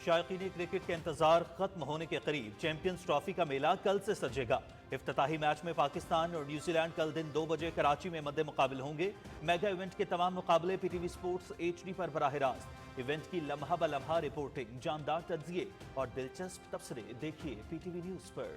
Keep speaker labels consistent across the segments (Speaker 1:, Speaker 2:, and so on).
Speaker 1: شائقین کرکٹ کے انتظار ختم ہونے کے قریب چیمپئنز ٹرافی کا میلہ کل سے سجے گا۔ افتتاحی میچ میں پاکستان اور نیوزی لینڈ کل دن 2 بجے کراچی میں مد مقابل ہوں گے۔ میگا ایونٹ کے تمام مقابلے P T V sports HD پر براہ راست۔ ایونٹ کی لمحہ بلمحہ رپورٹنگ، جاندار تجزیے اور دلچسپ تبصرے دیکھیے پی ٹی وی نیوز پر۔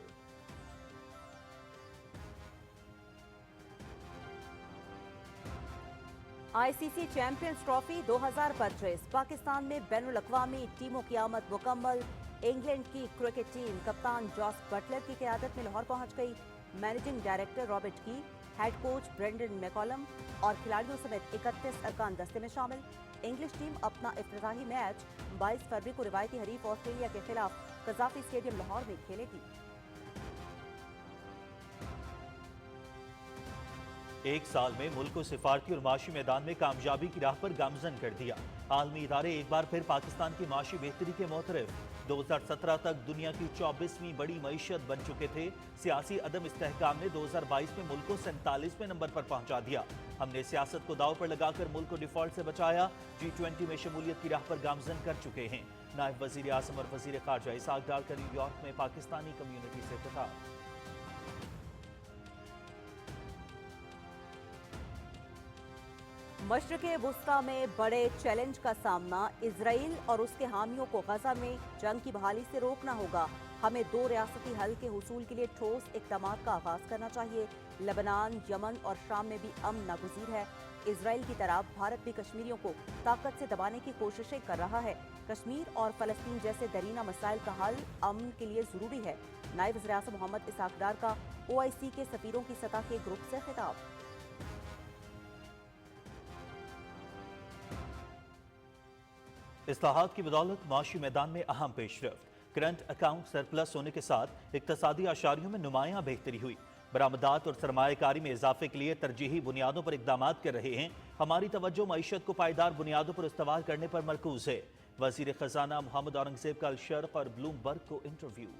Speaker 2: ICC چیمپئنز ٹرافی 2025 پاکستان میں بین الاقوامی ٹیموں کی آمد مکمل۔ انگلینڈ کی کرکٹ ٹیم کپتان جاس بٹلر کی قیادت میں لاہور پہنچ گئی۔ مینیجنگ ڈائریکٹر رابرٹ کی، ہیڈ کوچ برینڈن میکولم اور کھلاڑیوں سمیت 31 ارکان دستے میں شامل۔ انگلش ٹیم اپنا افتتاحی میچ 22 فروری کو روایتی حریف آسٹریلیا کے خلاف قذافی اسٹیڈیم لاہور میں کھیلے گی۔
Speaker 1: ایک سال میں ملک کو سفارتی اور معاشی میدان میں کامیابی کی راہ پر گامزن کر دیا۔ عالمی ادارے ایک بار پھر پاکستان کی معاشی بہتری کے معترف۔ 2017 تک دنیا کی 24ویں بڑی معیشت بن چکے تھے۔ سیاسی عدم استحکام نے 2022 میں ملک کو 47ویں نمبر پر پہنچا دیا۔ ہم نے سیاست کو داؤ پر لگا کر ملک کو ڈیفالٹ سے بچایا۔ G20 میں شمولیت کی راہ پر گامزن کر چکے ہیں۔ نائب وزیر اعظم اور وزیر خارجہ اسحاق ڈار کا نیو یارک میں پاکستانی کمیونٹی سے خطاب۔
Speaker 2: مشرق وسطی میں بڑے چیلنج کا سامنا، اسرائیل اور اس کے حامیوں کو غزہ میں جنگ کی بحالی سے روکنا ہوگا۔ ہمیں 2 ریاستی حل کے حصول کے لیے ٹھوس اقدامات کا آغاز کرنا چاہیے۔ لبنان، یمن اور شام میں بھی امن ناگزیر ہے۔ اسرائیل کی طرح بھارت بھی کشمیریوں کو طاقت سے دبانے کی کوششیں کر رہا ہے۔ کشمیر اور فلسطین جیسے درینہ مسائل کا حل امن کے لیے ضروری ہے۔ نائب وزیر اعظم محمد اسحاق ڈار کا OIC کے سفیروں کی سطح کے گروپ سے خطاب۔
Speaker 1: اصلاحات کی بدولت معاشی میدان میں اہم پیش رفت۔ کرنٹ اکاؤنٹ سرپلس ہونے کے ساتھ اقتصادی اعشاریوں میں نمایاں بہتری ہوئی۔ برآمدات اور سرمایہ کاری میں اضافے کے لیے ترجیحی بنیادوں پر اقدامات کر رہے ہیں۔ ہماری توجہ معیشت کو پائیدار بنیادوں پر استوار کرنے پر مرکوز ہے۔ وزیر خزانہ محمد اورنگزیب کا الشرق اور بلومبرگ کو انٹرویو۔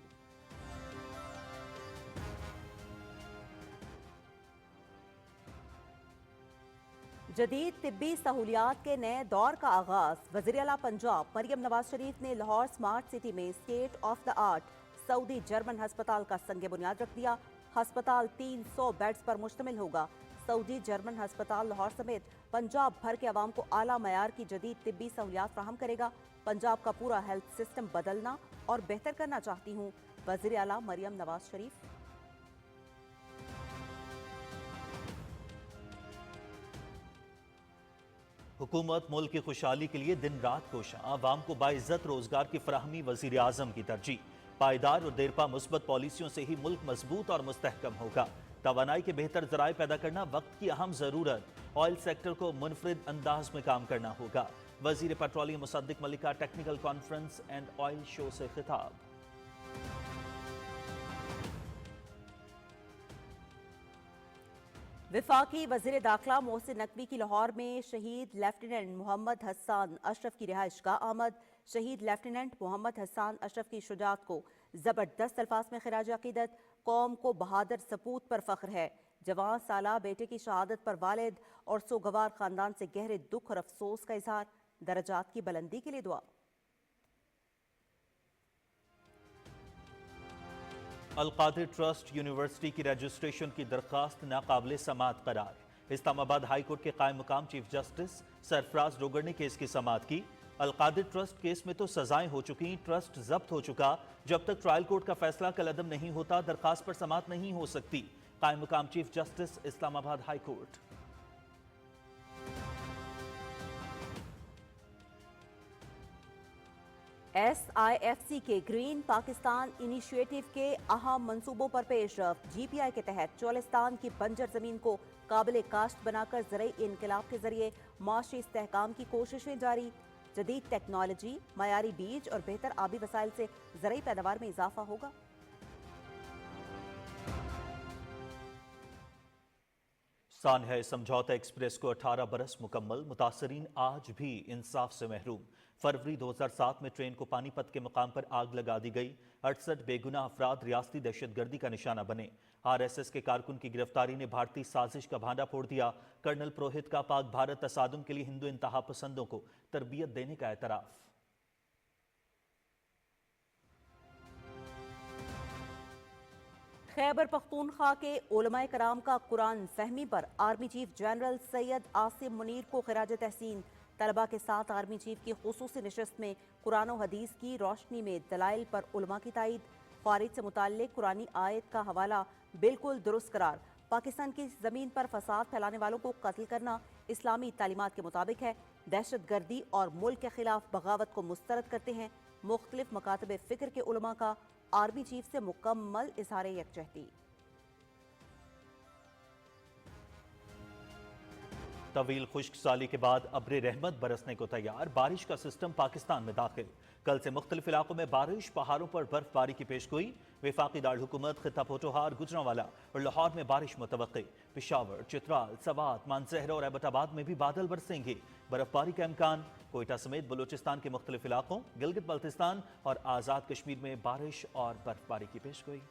Speaker 2: جدید طبی سہولیات کے نئے دور کا آغاز۔ وزیر اعلیٰ پنجاب مریم نواز شریف نے لاہور سمارٹ سٹی میں state of the art Saudi German ہسپتال کا سنگ بنیاد رکھ دیا۔ ہسپتال 300 بیڈز پر مشتمل ہوگا۔ سعودی جرمن ہسپتال لاہور سمیت پنجاب بھر کے عوام کو اعلیٰ معیار کی جدید طبی سہولیات فراہم کرے گا۔ پنجاب کا پورا ہیلتھ سسٹم بدلنا اور بہتر کرنا چاہتی ہوں، وزیر اعلیٰ مریم نواز شریف۔
Speaker 1: حکومت ملک کی خوشحالی کے لیے دن رات کوشاں، عوام کو باعزت روزگار کی فراہمی وزیر اعظم کی ترجیح۔ پائیدار اور دیرپا مثبت پالیسیوں سے ہی ملک مضبوط اور مستحکم ہوگا۔ توانائی کے بہتر ذرائع پیدا کرنا وقت کی اہم ضرورت۔ آئل سیکٹر کو منفرد انداز میں کام کرنا ہوگا۔ وزیر petroleum Musadiq Mallika technical conference and oil شو سے خطاب۔
Speaker 2: وفاقی وزیر داخلہ محسن نقوی کی لاہور میں شہید لیفٹیننٹ محمد حسان اشرف کی رہائش گاہ آمد۔ شہید لیفٹیننٹ محمد حسان اشرف کی شجاعت کو زبردست الفاظ میں خراج عقیدت۔ قوم کو بہادر سپوت پر فخر ہے۔ جوان سالہ بیٹے کی شہادت پر والد اور سوگوار خاندان سے گہرے دکھ اور افسوس کا اظہار۔ درجات کی بلندی کے لیے دعا۔
Speaker 1: القادر ٹرسٹ یونیورسٹی کی رجسٹریشن کی درخواست ناقابل سماعت قرار۔ اسلام آباد ہائی کورٹ کے قائم مقام چیف جسٹس سرفراز ڈوگر نے کیس کی سماعت کی۔ القادر ٹرسٹ کیس میں تو سزائیں ہو چکی، ٹرسٹ ضبط ہو چکا، جب تک ٹرائل کورٹ کا فیصلہ کالعدم نہیں ہوتا درخواست پر سماعت نہیں ہو سکتی۔ قائم مقام چیف جسٹس اسلام آباد ہائی کورٹ۔
Speaker 2: SIFC کے گرین پاکستان انیشیٹو کے اہم منصوبوں پر پیش رفت۔ GPI کے تحت چولستان کی بنجر زمین کو قابل کاشت بنا کر زرعی انقلاب کے ذریعے معاشی استحکام کی کوششیں جاری۔ جدید ٹیکنالوجی، معیاری بیج اور بہتر آبی وسائل سے زرعی پیداوار میں اضافہ ہوگا۔
Speaker 1: سانحہ سمجھوتہ ایکسپریس کو 18 برس مکمل، متاثرین آج بھی انصاف سے محروم۔ فروری 2007 میں ٹرین کو پانی پت کے مقام پر آگ لگا دی گئی۔ 68 بے گناہ افراد ریاستی دہشت گردی کا نشانہ بنے۔ RSS کے کارکن کی گرفتاری نے بھارتی سازش کا بھانڈا پھوڑ دیا۔ کرنل پروہت کا پاک بھارت تصادم کے لیے ہندو انتہا پسندوں کو تربیت دینے کا اعتراف۔
Speaker 2: खैबर पख्तूनख्वा के उलमाए कराम का कुरान फहमी पर army chief general Syed Asim Munir को खिराज तहसीन। तलबा के साथ आर्मी चीफ की खुसूसी नशस्त में कुरान और हदीस की रोशनी में दलाइल पर उलमा की तायद। खारिज से मुताल्लिक कुरानी आयत का हवाला बिल्कुल दुरुस्त करार। पाकिस्तान की ज़मीन पर फसाद फैलाने वालों को कत्ल करना इस्लामी तालीमात के मुताबिक है। दहशत गर्दी और मुल्क के खिलाफ बगावत को मुस्तरद करते हैं। मुख्तलिफ मकातब फ़िक्र के उलमा का आर्मी चीफ से मुकम्मल इज़हार यकजहती।
Speaker 1: तवील खुश्क साली के बाद अब्र रहमत बरसने को तैयार, बारिश का सिस्टम पाकिस्तान में दाखिल। कल से मुख्तलिफ इलाकों में बारिश, पहाड़ों पर बर्फबारी की पेशगोई। वफाकी दारकूमत खित्ता पोटोहार, गुजरांवाला और लाहौर में बारिश मुतवक्की। पेशावर, चित्राल, सवात, मानसहरा और एबटाबाद में भी बादल बरसेंगे। बर्फबारी का इम्कान। कोयटा समेत बलूचिस्तान के मुख्तलिफ इलाकों, गिलगित बल्तिस्तान और आज़ाद कश्मीर में बारिश और बर्फबारी की पेशगोई।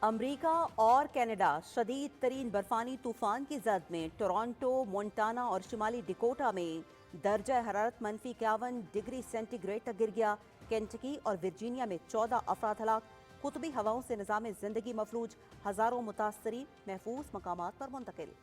Speaker 2: अमरीका और कनाडा शदीद तरीन बर्फानी तूफान की जद में। टोरंटो, मोंटाना और शिमाली डिकोटा में दर्जा हरारत -51 डिग्री सेंटीग्रेड तक गिर गया। केंटकी और वर्जीनिया में 14 अफराद हलाक। कुतबी हवाओं से निज़ाम जिंदगी मफलूज, हजारों मुतासरीन महफूज मकामात पर मुंतकिल।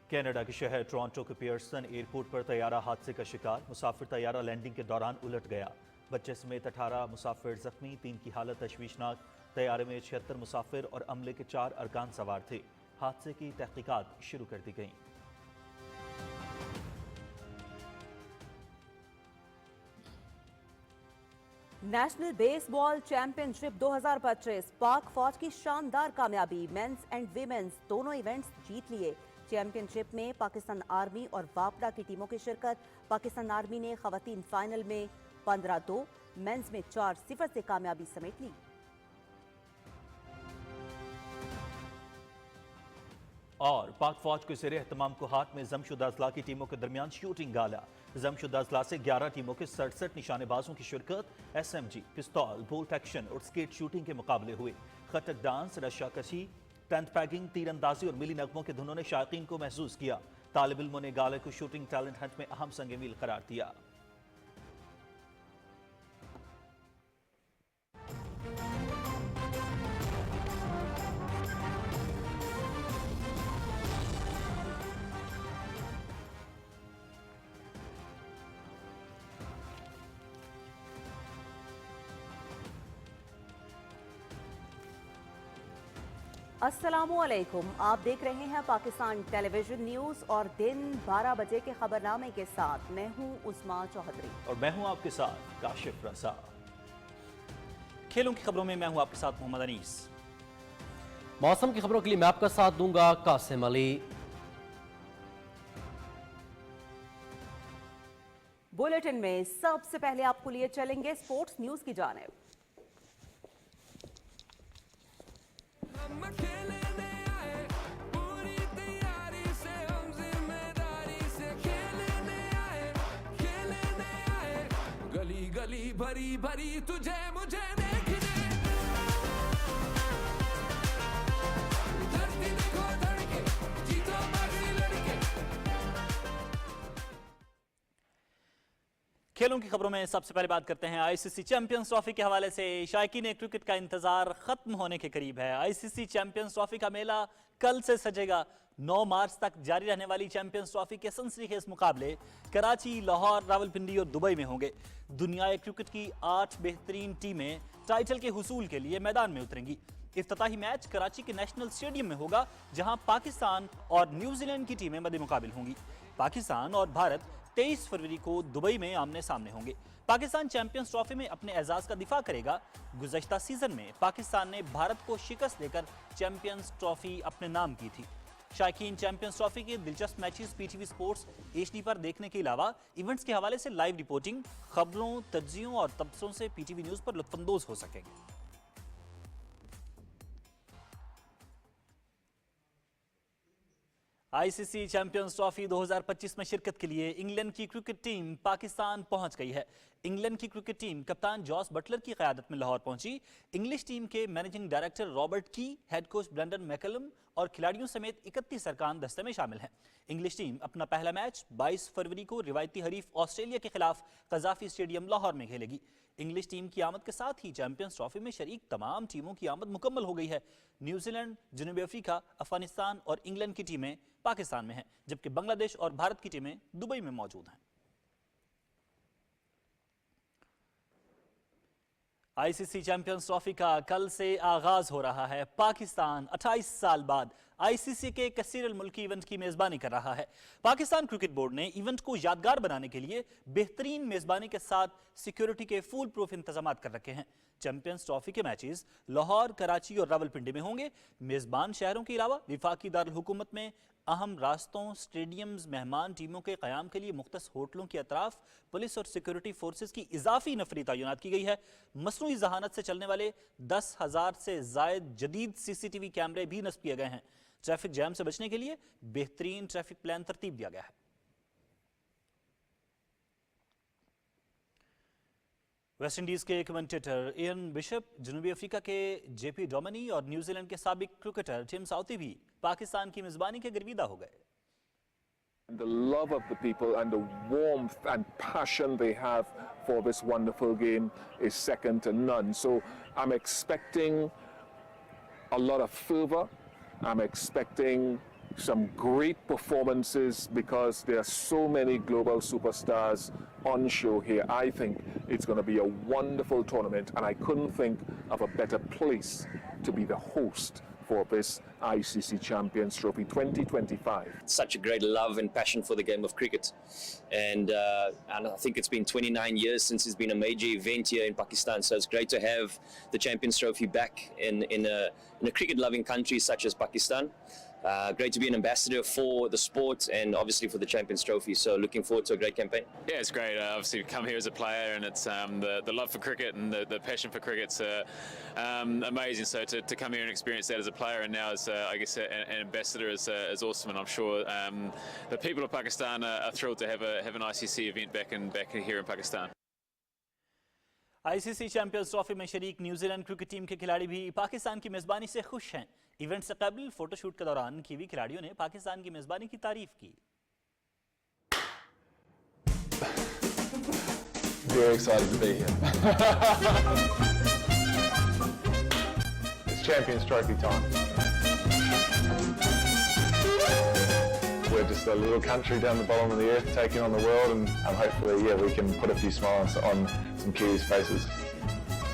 Speaker 1: कनाडा के शहर टोरंटो के पियर्सन एयरपोर्ट पर तैयारा हादसे का शिकार। मुसाफिर तैयारा लैंडिंग के दौरान उलट गया। बच्चे समेत 18 मुसाफिर जख्मी, 3 की हालत तशवीशनाक। तैयारे में 76 मुसाफिर और अमले के 4 अरकान सवार थे। हादसे की तहकीकात शुरू कर दी गई।
Speaker 2: नेशनल बेसबॉल चैंपियनशिप 2025 पाक फौज की शानदार कामयाबी। मेंस एंड वीमेंस दोनों इवेंट्स जीत लिए। चैंपियनशिप में पाकिस्तान आर्मी और वापडा की टीमों की शिरकत। पाकिस्तान आर्मी ने खवातीन फाइनल में 15-2, मेंस में 4-0 से कामयाबी समेट ली।
Speaker 1: और पाक फौज के ज़ेरे एहतमाम कोहाट में जमशुदा अजला की टीमों के दरमियान शूटिंग गाला। जमशुदा अजला से 11 टीमों के 67 निशानेबाजों की शिरकत। SMG, पिस्तौल, बोल्ट एक्शन और स्केट शूटिंग के मुकाबले हुए। खटक डांस, रस्साकशी, टेंट पैगिंग, तीरंदाजी और मिली नगमों के धुनों ने शायकीन को महसूस किया। तालिब इल्मों ने गाले को शूटिंग टैलेंट हंट में अहम संग मील करार दिया।
Speaker 2: अस्सलामुअलैकुम, आप देख रहे हैं पाकिस्तान टेलीविजन न्यूज और दिन 12 बजे के खबरनामे के साथ मैं हूं उस्मा चौधरी
Speaker 1: और मैं हूं आपके साथ काशिफ रसा।
Speaker 3: खेलों की खबरों में मैं हूं आपके साथ मोहम्मद अनीस।
Speaker 4: मौसम की खबरों के लिए मैं आपका साथ दूंगा कासिम अली।
Speaker 2: बुलेटिन में सबसे पहले आपको लिए चलेंगे स्पोर्ट्स न्यूज की जानिब।
Speaker 5: गली गली भरी भरी तुझे मुझे देखने, धरती देखो धड़के, जीतो बागी लड़के।
Speaker 3: खेलों की खबरों में सबसे पहले बात करते हैं आईसीसी चैंपियंस ट्रॉफी के हवाले से। शायकीन क्रिकेट का इंतजार खत्म होने के करीब है। आईसीसी चैंपियंस ट्रॉफी का मेला कल से सजेगा। 9 मार्च तक जारी रहने वाली चैंपियंस ट्रॉफी के सनसनीखेज मुकाबले कराची, लाहौर, रावलपिंडी और दुबई में होंगे। दुनिया क्रिकेट की 8 बेहतरीन टीमें टाइटल के हुसूल के लिए मैदान में उतरेंगी। इफ्तिताही मैच कराची के नेशनल स्टेडियम में होगा, जहां पाकिस्तान और न्यूजीलैंड की टीमें मद्दे मुकाबिल होंगी। पाकिस्तान और भारत 23 फरवरी को दुबई में आमने सामने होंगे। पाकिस्तान चैंपियंस ट्रॉफी में अपने एजाज का दिफा करेगा। गुज़श्ता सीजन में पाकिस्तान ने भारत को शिकस्त देकर चैंपियंस ट्रॉफी अपने नाम की थी। शायकीन चैंपियंस ट्रॉफी के दिलचस्प मैचेस पीटीवी स्पोर्ट्स HD पर देखने के अलावा इवेंट्स के हवाले से लाइव रिपोर्टिंग, खबरों, तज्जियों और तबसरों से पीटीवी न्यूज पर लुत्फानंदोज हो सकेंगे। आईसीसी चैंपियंस ट्रॉफी 2025 में शिरकत के लिए इंग्लैंड की क्रिकेट टीम पाकिस्तान पहुंच गई है। इंग्लैंड की क्रिकेट टीम कप्तान जॉस बटलर की क़यादत में लाहौर पहुंची। इंग्लिश टीम के मैनेजिंग डायरेक्टर रॉबर्ट की, हेड कोच ब्रेंडन मैकलम और खिलाड़ियों समेत 31 अरकान दस्ते में शामिल हैं। इंग्लिश टीम अपना पहला मैच 22 फरवरी को रिवायती हरीफ ऑस्ट्रेलिया के खिलाफ कज़ाफी स्टेडियम लाहौर में खेलेगी। इंग्लिश टीम की आमद के साथ ही चैंपियंस ट्रॉफी में शरीक तमाम टीमों की आमद मुकम्मल हो गई है। न्यूजीलैंड, जनूबी अफ्रीका, अफगानिस्तान और इंग्लैंड की टीमें पाकिस्तान में हैं, जबकि बांग्लादेश और भारत की टीमें दुबई में मौजूद हैं। आईसीसी चैंपियंस ट्रॉफी का कल से आगाज हो रहा है। पाकिस्तान 28 साल बाद आईसीसी के कसीर मुल्की इवेंट की मेजबानी कर रहा है। पाकिस्तान क्रिकेट बोर्ड ने इवेंट को यादगार बनाने के लिए बेहतरीन मेजबानी के साथ सिक्योरिटी के फुल प्रूफ इंतजाम कर रखे हैं। चैंपियंस ट्रॉफी के मैचेस लाहौर, कराची और रावलपिंडी में होंगे। मेजबान शहरों के अलावा विफाकी दारुल हुकूमत में अहम रास्तों, स्टेडियम्स, मेहमान टीमों के क़याम के लिए मुख्तस होटलों के अतराफ पुलिस और सिक्योरिटी फोर्सेस की इजाफी नफरी तैनात की गई है। मसनूई जहानत से चलने वाले 10,000 से जायद जदीद सीसीटीवी कैमरे भी नस्ब किए गए हैं। ट्रैफिक जैम से बचने के लिए बेहतरीन ट्रैफिक प्लान तरतीब दिया गया है। वेस्ट इंडीज के कमेंटेटर इयन बिशप, जनूबी अफ्रीका के जेपी डोमिनी और न्यूजीलैंड के साबिक क्रिकेटर टिम साउथी भी पाकिस्तान की मेजबानी के गर्विदा हो गए।
Speaker 6: The love of the people and the warmth and passion they have for this wonderful game is second to none. So I'm expecting a lot of fervor. I'm expecting some great performances because there are so many global superstars on show here. I think it's going to be a wonderful tournament, and I couldn't think of a better place to be the host for this ICC Champions Trophy 2025.
Speaker 7: Such a great love and passion for the game of cricket, and I think it's been 29 years since it's been a major event here in Pakistan. So it's great to have the Champions Trophy back in a cricket-loving country such as Pakistan. Great to be an ambassador for the sport and obviously for the Champions Trophy. So looking forward to a great campaign.
Speaker 8: Yeah, it's great. Obviously, come here as a player, and it's the love for cricket and the passion for cricket's amazing. So to come here and experience that as a player, and now as I guess an ambassador is awesome. And I'm sure the people of Pakistan are thrilled to have an ICC event back here in Pakistan.
Speaker 3: ICC champions trophy में शरीक New Zealand cricket team के खिलाड़ी भी पाकिस्तान की मेजबानी से खुश हैं। इवेंट से कबल फोटोशूट के दौरान कीवी खिलाड़ियों ने पाकिस्तान की मेजबानी की तारीफ की।
Speaker 9: Very excited to be here. It's Champions Trophy time. We're just a little country down the bottom of the earth taking on the world, and hopefully, yeah, we can put a few smiles on some Kiwis' faces.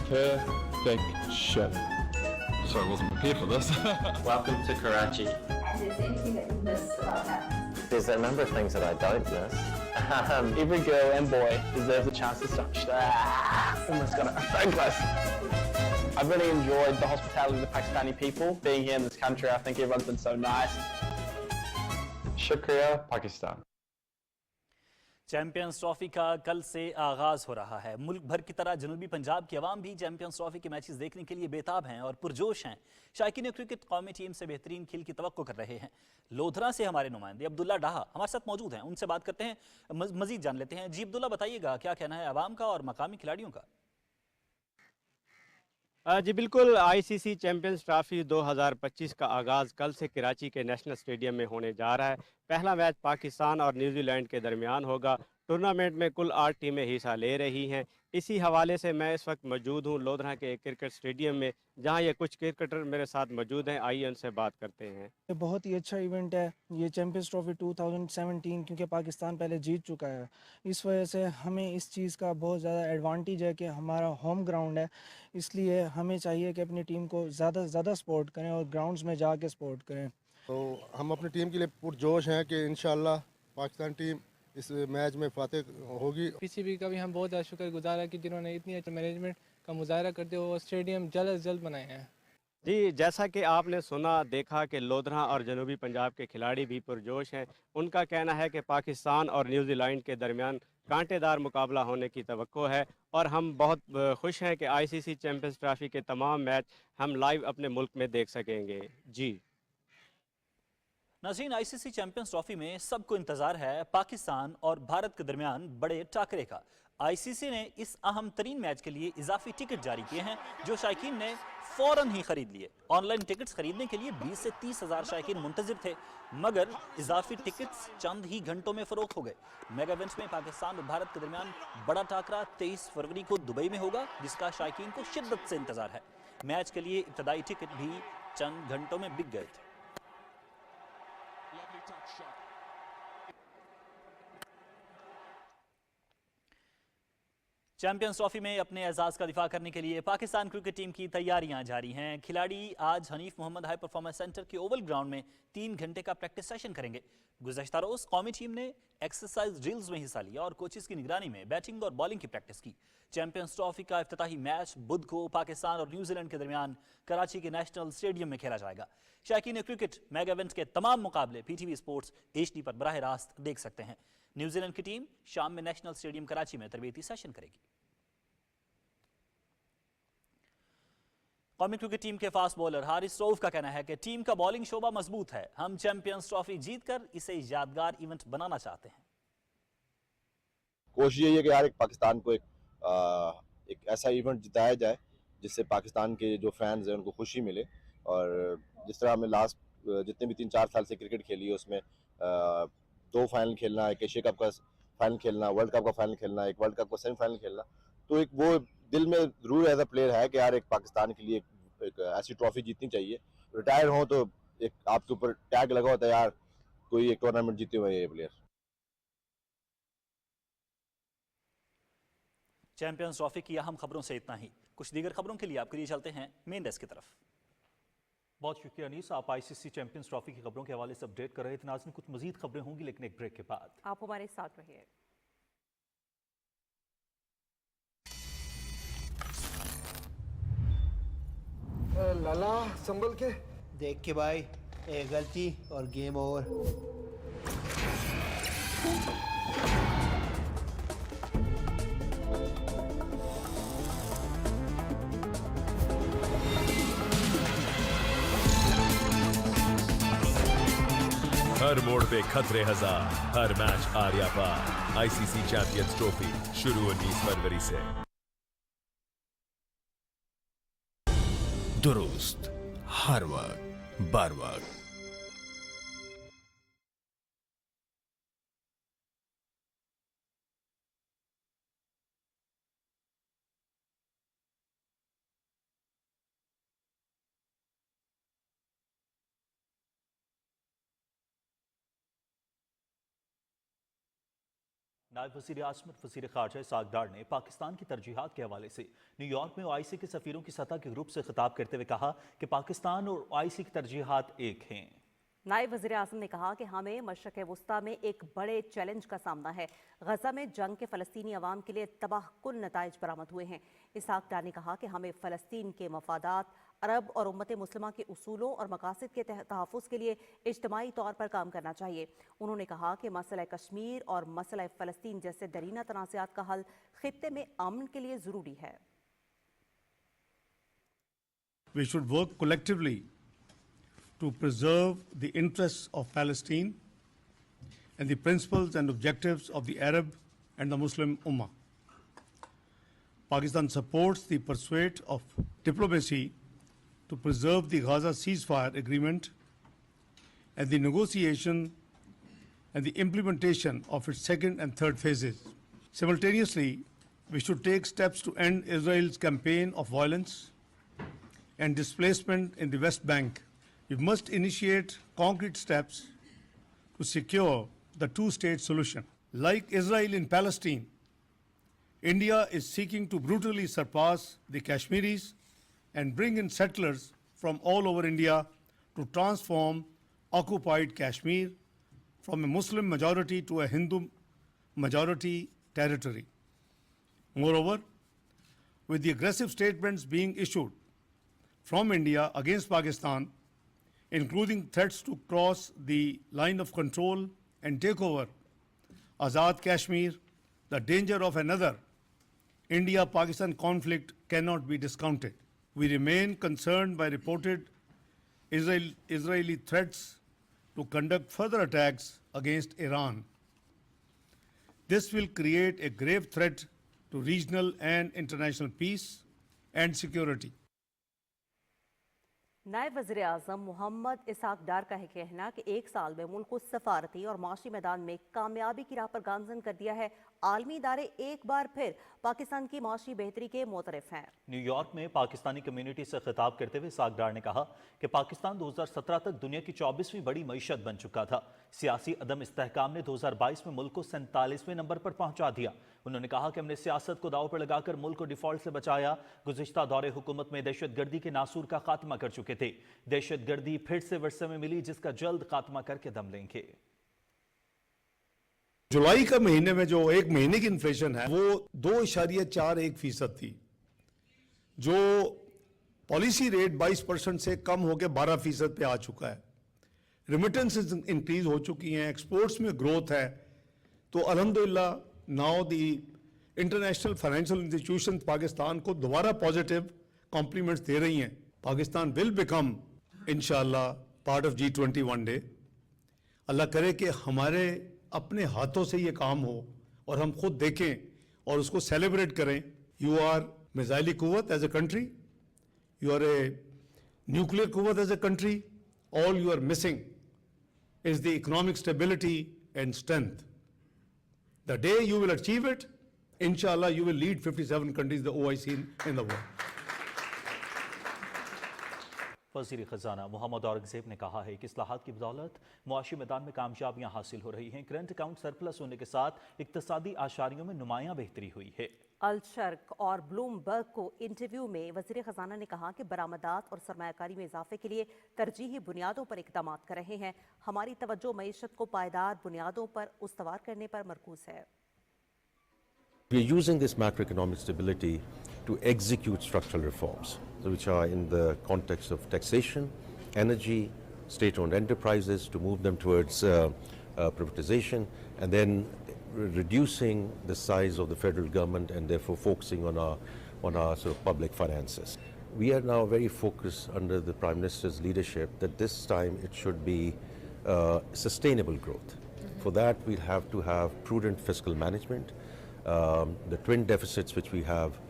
Speaker 10: Perfection. Sorry, I wasn't prepared for this.
Speaker 11: Welcome to Karachi.
Speaker 12: And is there anything that you miss about that?
Speaker 11: There's a number of things that I don't miss.
Speaker 13: Every girl and boy deserves a chance to touch. Almost got it. So close. I've really enjoyed the hospitality of the Pakistani people. Being here in this country, I think everyone's been so nice.
Speaker 9: Shukriya, Pakistan.
Speaker 3: Champions trophy का कल से आगाज हो रहा है। मुल्क भर की तरह जनूबी पंजाब के अवाम भी चैंपियंस ट्रॉफी के मैचेस देखने के लिए बेताब हैं और पुरजोश हैं। शायकीन क्रिकेट कौमी टीम से बेहतरीन खेल की तवक्को कर रहे हैं। लोधरा से हमारे नुमाइंदे अब्दुल्ला डाहा हमारे साथ मौजूद हैं, उनसे बात करते हैं, मजीद जान लेते हैं। जी अब्दुल्ला, बताइएगा क्या कहना है अवाम का और मकामी खिलाड़ियों का?
Speaker 14: जी बिल्कुल, आईसीसी चैंपियंस ट्रॉफी 2025 का आगाज़ कल से कराची के नेशनल स्टेडियम में होने जा रहा है। पहला मैच पाकिस्तान और न्यूजीलैंड के दरमियान होगा। टूर्नामेंट में कुल 8 टीमें हिस्सा ले रही हैं। इसी हवाले से मैं इस वक्त मौजूद हूँ लोधरा के एक क्रिकेट स्टेडियम में, जहाँ ये कुछ क्रिकेटर मेरे साथ मौजूद हैं। आइए उनसे बात करते हैं।
Speaker 15: ये बहुत ही अच्छा इवेंट है ये चैंपियंस ट्रॉफी 2017, क्योंकि पाकिस्तान पहले जीत चुका है। इस वजह से हमें इस चीज़ का बहुत ज़्यादा एडवांटेज है कि हमारा होम ग्राउंड है, इसलिए हमें चाहिए कि अपनी टीम को ज़्यादा से ज़्यादा सपोर्ट करें और ग्राउंड्स में जाके सपोर्ट करें।
Speaker 16: तो हम अपनी टीम के लिए पुरजोश हैं कि इंशाल्लाह पाकिस्तान टीम इस मैच में फातेह होगी।
Speaker 17: पीसीबी का भी हम बहुत ज़्यादा शुक्रगुजार है कि जिन्होंने इतनी अच्छी मैनेजमेंट का मुजाहरा करते हुए स्टेडियम जल्द अज जल्द बनाए हैं।
Speaker 14: जी, जैसा कि आपने सुना देखा कि लोधरा और जनूबी पंजाब के खिलाड़ी भी पुरजोश हैं। उनका कहना है कि पाकिस्तान और न्यूजीलैंड के दरमियान कांटेदार मुकाबला होने की तवक्को है और हम बहुत खुश हैं कि आईसीसी चैंपियंस ट्रॉफी के तमाम मैच हम लाइव अपने मुल्क में देख सकेंगे। जी
Speaker 3: नाज़रीन, आईसीसी चैंपियंस ट्रॉफी में सबको इंतजार है पाकिस्तान और भारत के दरमियान बड़े टाकरे का। आईसीसी ने इस अहम तरीन मैच के लिए इजाफी टिकट जारी किए हैं जो शायकीन ने फौरन ही खरीद लिए। ऑनलाइन टिकट्स खरीदने के लिए 20 से 30 हजार शायकीन मुंतजिर थे, मगर इजाफी टिकट्स चंद ही घंटों में फरोख्त हो गए। मेगा इवेंट्स में पाकिस्तान और भारत के दरमियान बड़ा टाकरा 23 फरवरी को दुबई में होगा, जिसका शायकीन को शिद्दत से इंतजार है। मैच के लिए इब्तदाई टिकट भी चंद घंटों में बिक गए थे। चैंपियंस ट्रॉफी में अपने एजाज का दिफा करने के लिए पाकिस्तान क्रिकेट टीम की तैयारियां जारी हैं। खिलाड़ी आज Hanif Mohammad high performance centre के ओवल ग्राउंड में 3 घंटे का प्रैक्टिस सेशन करेंगे। गुज़श्ता रोज कौमी टीम ने एक्सरसाइज ड्रिल्स में हिस्सा लिया और कोचेस की निगरानी में बैटिंग और बॉलिंग की प्रैक्टिस की। चैंपियंस ट्रॉफी का इफ्तिताही मैच बुध को पाकिस्तान और न्यूजीलैंड के दरमियान कराची के नेशनल स्टेडियम में खेला जाएगा। शायकीन क्रिकेट मेगा इवेंट के तमाम मुकाबले PTV स्पोर्ट्स HD पर बराह रास्त देख सकते हैं। न्यूजीलैंड की टीम शाम में नेशनल स्टेडियम कराची में तरबेती सेशन करेगी। कौमी क्रिकेट टीम के फास्ट बॉलर हारिस रऊफ का कहना है कि टीम का बॉलिंग शोबा मजबूत है। हम चैंपियंस ट्रॉफी जीतकर इसे यादगार इवेंट बनाना चाहते हैं।
Speaker 18: कोशिश यही है कि यार एक पाकिस्तान को एक ऐसा इवेंट जिताया जाए जिससे पाकिस्तान के जो फैंस हैं उनको खुशी मिले। और जिस तरह हमें लास्ट जितने भी 3-4 साल से क्रिकेट खेली है उसमें 2 फाइनल खेलना, एक एशिया कप का फाइनल खेलना, वर्ल्ड कप का फाइनल खेलना, एक वर्ल्ड कप का सेमीफाइनल खेलना, तो एक वो दिल में जरूर एज अ प्लेयर है कि यार एक पाकिस्तान के लिए एक ऐसी ट्रॉफी जीतनी चाहिए। रिटायर हो तो एक आपके ऊपर टैग लगा होता है यार कोई एक टूर्नामेंट जीते हुए ये प्लेयर।
Speaker 3: चैंपियंस ट्रॉफी की अहम खबरों से इतना ही। कुछ दीगर खबरों के लिए आपके लिए चलते हैं मेन डेस्क की तरफ।
Speaker 1: बहुत शुक्रिया अनीस, आप ICC चैंपियंस ट्रॉफी की खबरों के हवाले से अपडेट कर रहे थे। नाज़रीन, कुछ मजीद खबरें होंगी लेकिन एक ब्रेक के बाद।
Speaker 2: आप हमारे साथ रहिए।
Speaker 19: लाला संभल के देख के भाई, एक गलती और गेम ओवर।
Speaker 20: हर मोड़ पे खतरे हजार, हर मैच आर्या पार। ICC चैंपियंस ट्रॉफी शुरू 19 फरवरी से। दुरुस्त हर वक्त बर वक्त।
Speaker 1: नायब वज़ीर आज़मत वज़ीर ख़ारजा इसहाक़ डार ने पाकिस्तान की तरजीहात के हवाले से न्यूयॉर्क में OIC के सफ़ीरों की सतह के ग्रुप से खिताब करते हुए कहा कि पाकिस्तान और OIC की तरजीहात एक हैं।
Speaker 2: नायब वज़ीर आज़म ने कहा कि हमें मशरक़ वस्ता में एक बड़े चैलेंज का सामना है। गजा में जंग के फ़लस्तीनी अवाम के लिए तबाहकुन नताइज बरामद हुए हैं। इसहाक़ डार ने कहा कि हमें फ़लस्तीन के मफादात, अरब और उम्मत मुस्लिमा के उसूलों और मकासद के तहफ़्फ़ुज़ के लिए इज्तिमाई तौर पर काम करना चाहिए। उन्होंने कहा कि मसला कश्मीर और मसला फ़लस्तीन जैसे दरीना तनाज़ात का हल ख़ित्ते में अमन के लिए ज़रूरी है।
Speaker 21: We should work collectively to preserve the interests of Palestine and the principles and objectives of the Arab and the Muslim Ummah. Pakistan supports the pursuit of diplomacy to preserve the Gaza ceasefire agreement and the negotiation and the implementation of its second and third phases. Simultaneously, we should take steps to end Israel's campaign of violence and displacement in the West Bank. We must initiate concrete steps to secure the two-state solution. Like Israel in Palestine, India is seeking to brutally surpass the Kashmiris and bring in settlers from all over India to transform occupied Kashmir from a Muslim majority to a Hindu majority territory. Moreover, with the aggressive statements being issued from India against Pakistan, including threats to cross the line of control and take over Azad Kashmir, the danger of another India-Pakistan conflict cannot be discounted. We remain concerned by reported Israeli threats to conduct further attacks against Iran. This will create a grave threat to regional and international peace and security.
Speaker 2: नायब वज़ीर आज़म मोहम्मद इसहाक डार का है कहना कि एक साल में मुल्क को सफारती और माशी मैदान में कामयाबी की राह पर गामजन कर दिया है। आलमी इदारे एक बार फिर पाकिस्तान की माशी बेहतरी के मोतरफ हैं।
Speaker 1: न्यूयॉर्क में पाकिस्तानी कम्युनिटी से खिताब करते हुए इसहाक डार ने कहा कि पाकिस्तान 2017 तक दुनिया की 24वीं बड़ी मईशत बन चुका था। सियासी अदम इस्तेहकाम ने 2022 में मुल्क को 47वें नंबर पर पहुंचा दिया। उन्होंने कहा कि हमने सियासत को दांव पर लगाकर मुल्क को डिफॉल्ट से बचाया। गुज़िश्ता दौरे हुकूमत में दहशतगर्दी के नासूर का खात्मा कर चुके थे। दहशतगर्दी फिर से वर्षे में मिली, जिसका जल्द खात्मा करके दम लेंगे।
Speaker 21: जुलाई का महीने में जो एक महीने की इन्फ्लेशन है वो 2.41% थी, जो पॉलिसी रेट 22% से कम होकर 12% पे आ चुका है। रिमिटेंसेस इंक्रीज हो चुकी हैं, एक्सपोर्ट्स में ग्रोथ है। तो अल्हम्दुलिल्लाह now the international financial institutions Pakistan को दोबारा पॉजिटिव कॉम्प्लीमेंट्स दे रही हैं। पाकिस्तान विल बिकम इंशाअल्लाह part of G20 one day. अल्लाह करे कि हमारे अपने हाथों से ये काम हो और हम खुद देखें और उसको सेलिब्रेट करें। यू आर मिसाइली कुव्वत as a country, you are a nuclear कुव्वत as a country, all you are missing is the economic stability and strength. The day you will achieve it, inshallah, you will lead 57 countries, the OIC in the world.
Speaker 1: वज़ीर ख़ज़ाना मोहम्मद औरंगज़ेब ने कहा है कि इस्लाहात की बदौलत मुआशी मैदान में कामयाबियाँ हासिल हो रही हैं। करंट अकाउंट सरप्लस होने के साथ इक़्तिसादी आशारियों में नुमायाँ बेहतरी हुई है।
Speaker 2: अल शर्क और ब्लूमबर्ग को इंटरव्यू में वज़ीर ख़ज़ाना ने कहा कि बरामदात और सरमायाकारी में इजाफे के लिए तरजीही बुनियादों पर इक़दाम कर रहे हैं। हमारी तवज्जो मईशत को पायदार बुनियादों पर उस्तवार करने पर मरकूज़ है।
Speaker 4: We are using this macroeconomic stability to execute structural reforms, which are in the context of taxation, energy, state-owned enterprises, to move them towards privatization, and then reducing the size of the federal government and therefore focusing on our sort of public finances. We are now very focused under the Prime Minister's leadership that this time it should be sustainable growth. For that, we'll have to have prudent fiscal management. The twin deficits which we have